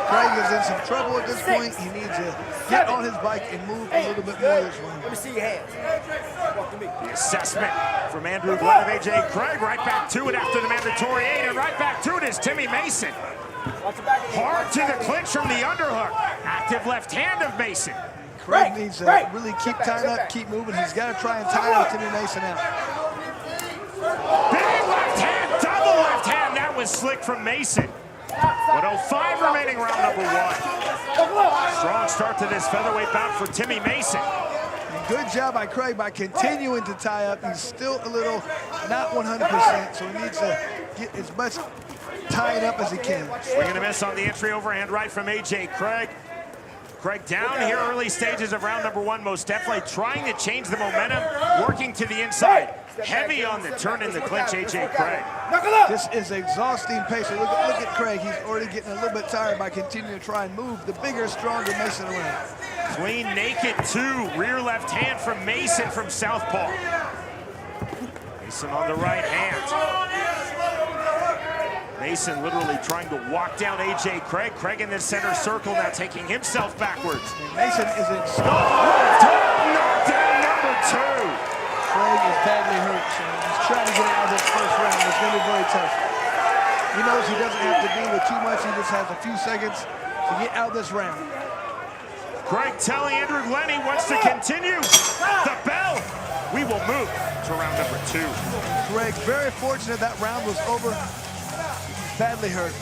Craig is in some trouble at this point. He needs to get on his bike and move a little bit more this round. Let me see your hands. Walk to me. The assessment from Andrew Glenn of AJ Craig. Right back to it after the mandatory 8, and right back to it is Timmy Mason. Hard to the clinch from the underhook. Active left hand of Mason. Craig needs to really keep tying up, keep moving. He's got to try and tire Timmy Mason out. Big left hand, double left hand. That was slick from Mason. 1:05 remaining round number 1. Strong start to this featherweight bout for Timmy Mason. And good job by Craig by continuing to tie up. He's still a little not 100%, so he needs to get as much tying up as he can. Swing and a miss on the entry overhand right from AJ Craig. Craig down here early stages of round number 1, most definitely trying to change the momentum, working to the inside. Heavy on the turn in the clinch, AJ Craig. This is exhausting pace. Look at Craig. He's already getting a little bit tired by continuing to try and move the bigger, stronger Mason around. Clean naked 2, rear left hand from Mason from southpaw. Mason on the right hand. Mason literally trying to walk down AJ Craig. Craig in the center circle now taking himself backwards. Mason is in knockdown number 2. Craig is badly hurt, so he's trying to get out of this first round. It's going to be very tough. He knows he doesn't have to deal with too much. He just has a few seconds to get out of this round. Craig telling Andrew Glenn he wants to continue. The bell. We will move to round number 2. Craig, very fortunate that round was over. Badly hurt.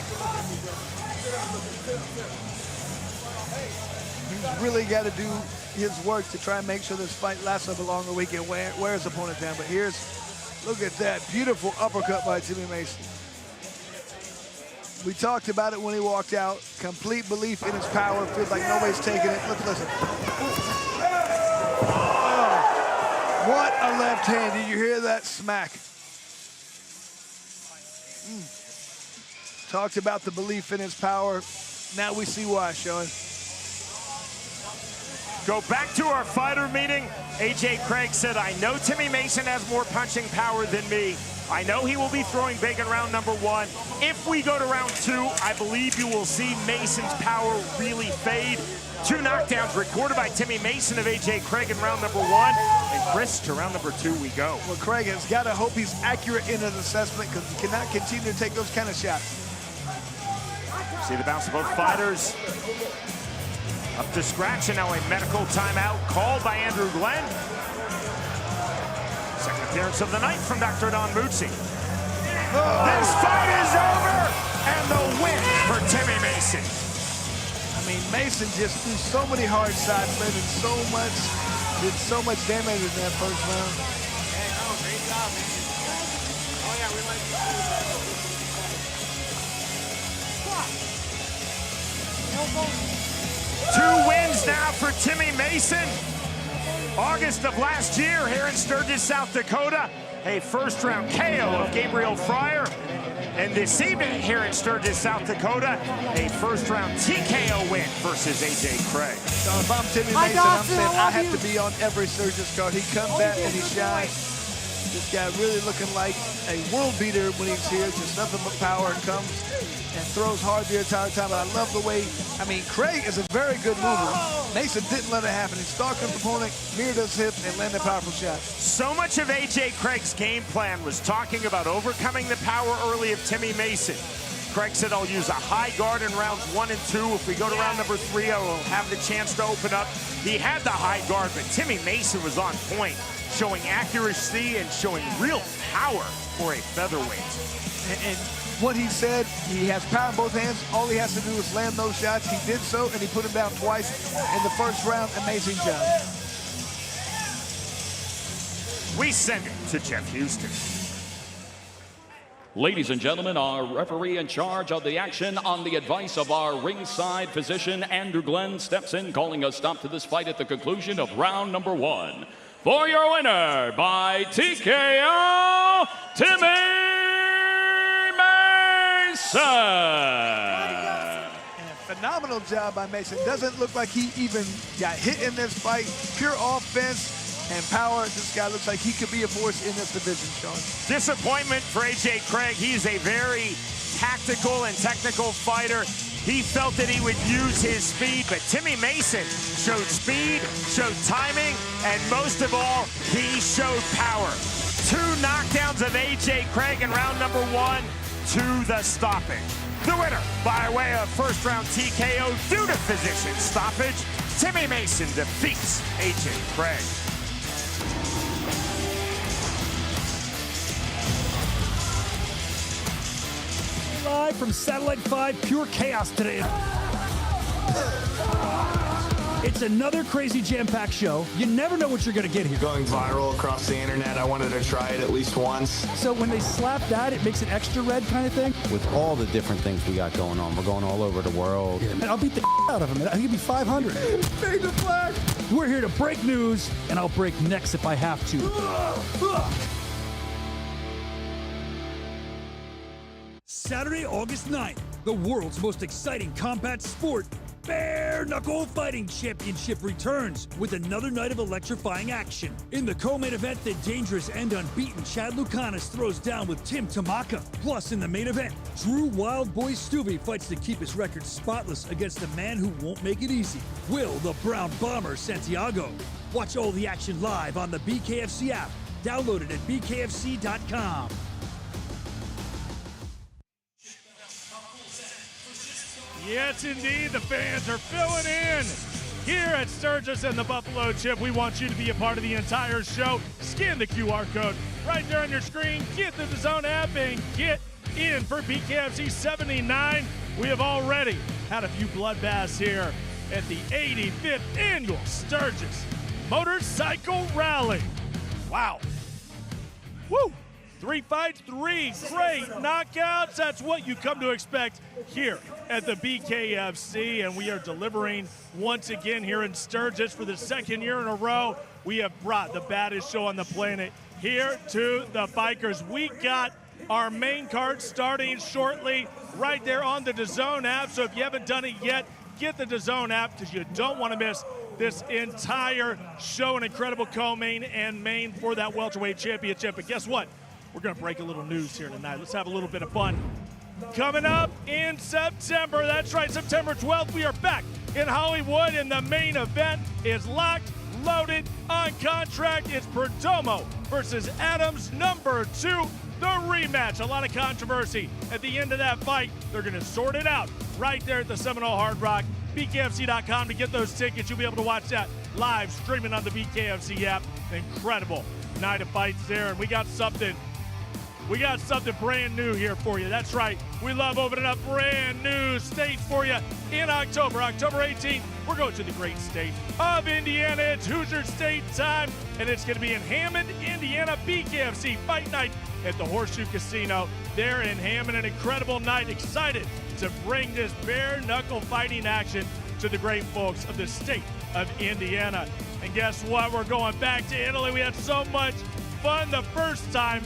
He's really got to do his work to try and make sure this fight lasts up a longer weekend, wear his opponent down. But look at that beautiful uppercut by Timmy Mason. We talked about it when he walked out. Complete belief in his power. Feels like nobody's taking it. Look, listen. Oh, what a left hand. Did you hear that smack? Talked about the belief in his power. Now we see why, Sean. Go back to our fighter meeting. AJ Craig said, I know Timmy Mason has more punching power than me. I know he will be throwing big in round number 1. If we go to round 2, I believe you will see Mason's power really fade. 2 knockdowns recorded by Timmy Mason of AJ Craig in round number 1. And Chris, to round number 2 we go. Well, Craig has got to hope he's accurate in his assessment because he cannot continue to take those kind of shots. See the bounce of both fighters. Up to scratch, and now a medical timeout called by Andrew Glenn. Second appearance of the night from Dr. Don Muzzi. Oh. This fight is over, and the win for Timmy Mason. I mean, Mason just threw so many hard shots, man, and did so much damage in that first round. Hey, no, great job, man. Oh, yeah, we like you. 2 wins now for Timmy Mason. August of last year here in Sturgis, South Dakota, a first-round KO of Gabriel Fryer. And this evening here in Sturgis, South Dakota, a first-round TKO win versus AJ Craig. So if I'm Timmy Mason, I'm saying I have to be on every Sturgis card. He comes back and he shines. This guy really looking like a world beater when he's here. Just nothing but power, comes and throws hard the entire time. But I love the way, I mean, Craig is a very good mover. Mason didn't let it happen. He stalked his opponent, mirrored his hip, and landed powerful shots. So much of AJ Craig's game plan was talking about overcoming the power early of Timmy Mason. Craig said, I'll use a high guard in rounds 1 and 2. If we go to round number 3, I will have the chance to open up. He had the high guard, but Timmy Mason was on point, showing accuracy and showing real power for a featherweight. And what he said, he has power in both hands. All he has to do is land those shots. He did so, and he put him down twice in the first round. Amazing job. We send it to Jeff Houston. Ladies and gentlemen, our referee in charge of the action on the advice of our ringside physician, Andrew Glenn, steps in, calling a stop to this fight at the conclusion of round number 1. For your winner by TKO, Timmy Mason. And a phenomenal job by Mason. Doesn't look like he even got hit in this fight. Pure offense and power. This guy looks like he could be a force in this division, Sean. Disappointment for AJ Craig. He's a very tactical and technical fighter. He felt that he would use his speed, but Timmy Mason showed speed, showed timing, and most of all, he showed power. 2 knockdowns of AJ Craig in round number 1 to the stoppage. The winner by way of first-round TKO due to physician stoppage, Timmy Mason defeats AJ Craig. Live from Satellite 5, pure chaos today. It's another crazy jam-packed show. You never know what you're going to get here. Going viral across the internet, I wanted to try it at least once. So when they slap that, it makes it extra red kind of thing? With all the different things we got going on, we're going all over the world. Yeah, man, I'll beat the out of him. I think it'd be 500. Fade the flag. We're here to break news, and I'll break necks if I have to. Saturday, August 9th, the world's most exciting combat sport, Bare Knuckle Fighting Championship returns with another night of electrifying action. In the co-main event, the dangerous and unbeaten Chad Lucanis throws down with Tim Tamaka. Plus, in the main event, Drew Wild Boy Stuvie fights to keep his record spotless against a man who won't make it easy, Will the Brown Bomber Santiago. Watch all the action live on the BKFC app. Download it at bkfc.com. Yes, indeed, the fans are filling in. Here at Sturgis and the Buffalo Chip, we want you to be a part of the entire show. Scan the QR code right there on your screen. Get the DAZN app and get in for BKFC 79. We have already had a few bloodbaths here at the 85th Annual Sturgis Motorcycle Rally. Wow. Woo! 3 fights, 3 great knockouts. That's what you come to expect here at the BKFC, and we are delivering once again here in Sturgis for the second year in a row. We have brought the baddest show on the planet here to the bikers. We got our main card starting shortly right there on the DAZN app, so if you haven't done it yet, get the DAZN app because you don't want to miss this entire show. An incredible co-main and main for that welterweight championship. But guess what? We're going to break a little news here tonight. Let's have a little bit of fun. Coming up in September, that's right, September 12th, we are back in Hollywood, and the main event is locked, loaded, on contract. It's Perdomo versus Adams, number 2, the rematch. A lot of controversy at the end of that fight. They're going to sort it out right there at the Seminole Hard Rock. BKFC.com to get those tickets. You'll be able to watch that live streaming on the BKFC app. Incredible night of fights there, and we got something brand new here for you. That's right. We love opening up brand new states for you in October. October 18th, we're going to the great state of Indiana. It's Hoosier State time, and it's going to be in Hammond, Indiana. BKFC Fight Night at the Horseshoe Casino there in Hammond. An incredible night. Excited to bring this bare knuckle fighting action to the great folks of the state of Indiana. And guess what? We're going back to Italy. We had so much fun the first time.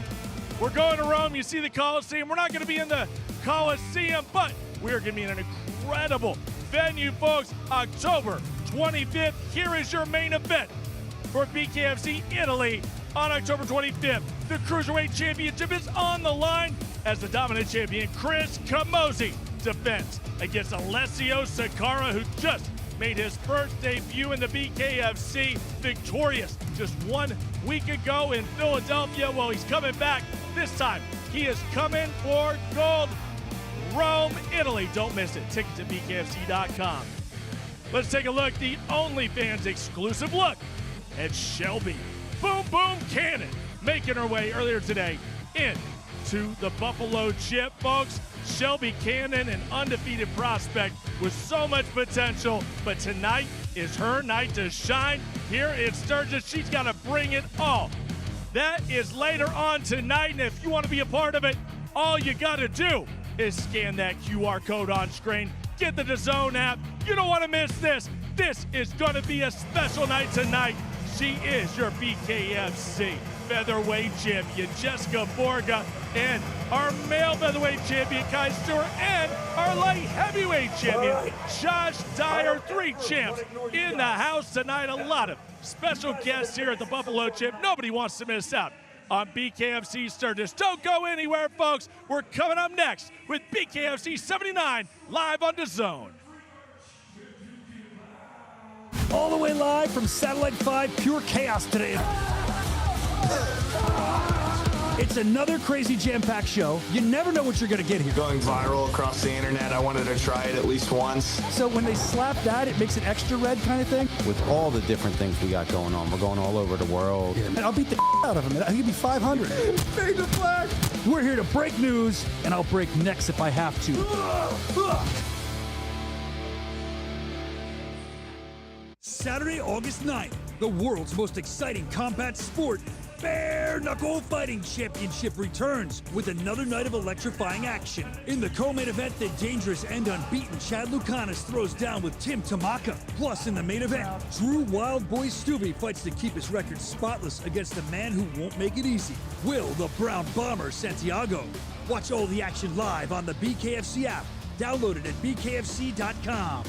We're going to Rome. You see the Coliseum. We're not going to be in the Coliseum, but we're going to be in an incredible venue, folks. October 25th. Here is your main event for BKFC Italy on October 25th. The Cruiserweight Championship is on the line as the dominant champion Chris Camozzi defends against Alessio Sakara, who just made his first debut in the BKFC, victorious just 1 week ago in Philadelphia. Well, he's coming back. This time, he is coming for gold. Rome, Italy. Don't miss it. Ticket to BKFC.com. Let's take a look, the OnlyFans exclusive look at Shelby Boom Boom Cannon making her way earlier today into the Buffalo Chip, folks. Shelby Cannon, an undefeated prospect with so much potential, but tonight is her night to shine here in Sturgis. She's got to bring it all. That is later on tonight, and if you want to be a part of it, all you got to do is scan that QR code on screen. Get the DAZN app. You don't want to miss this. This is going to be a special night tonight. She is your BKFC featherweight champion, Jessica Borga, and our male featherweight champion, Kai Stewart, and our light heavyweight champion, Josh Dyer. 3 champs in the house tonight. A lot of special guests here at the Buffalo Chip. Nobody wants to miss out on BKFC Sturgis. Don't go anywhere, folks. We're coming up next with BKFC 79 live on DAZN. All the way live from Satellite 5, pure chaos today. It's another crazy jam-packed show. You never know what you're going to get here. Going viral across the internet, I wanted to try it at least once. So when they slap that, it makes it extra red kind of thing? With all the different things we got going on, we're going all over the world. Yeah, man, I'll beat the out of him. I think it'd be 500. Fade the flag. We're here to break news, and I'll break necks if I have to. Saturday, August 9th, the world's most exciting combat sport, Bare Knuckle Fighting Championship returns with another night of electrifying action. In the co-main event, the dangerous and unbeaten Chad Lucanis throws down with Tim Tamaka. Plus, in the main event, Drew Wild Boy Stubby fights to keep his record spotless against the man who won't make it easy, Will the Brown Bomber Santiago. Watch all the action live on the BKFC app. Download it at BKFC.com.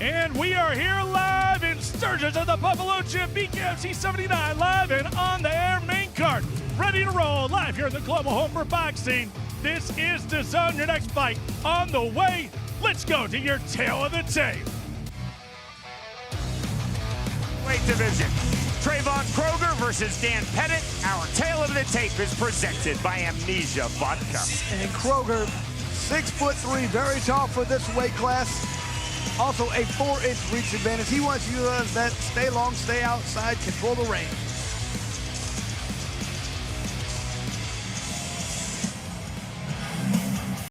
And we are here live in Sturgis at the Buffalo Chip, BKFC 79, live and on the air main card. Ready to roll, live here in the global home for boxing. This is DAZN, your next fight on the way. Let's go to your tail of the tape. Weight division. Trayvon Kroger versus Dan Pettit. Our tail of the tape is presented by Amnesia Vodka. And Kroger, 6'3", very tall for this weight class. Also a 4-inch reach advantage. He wants you to let that stay long, stay outside, control the range.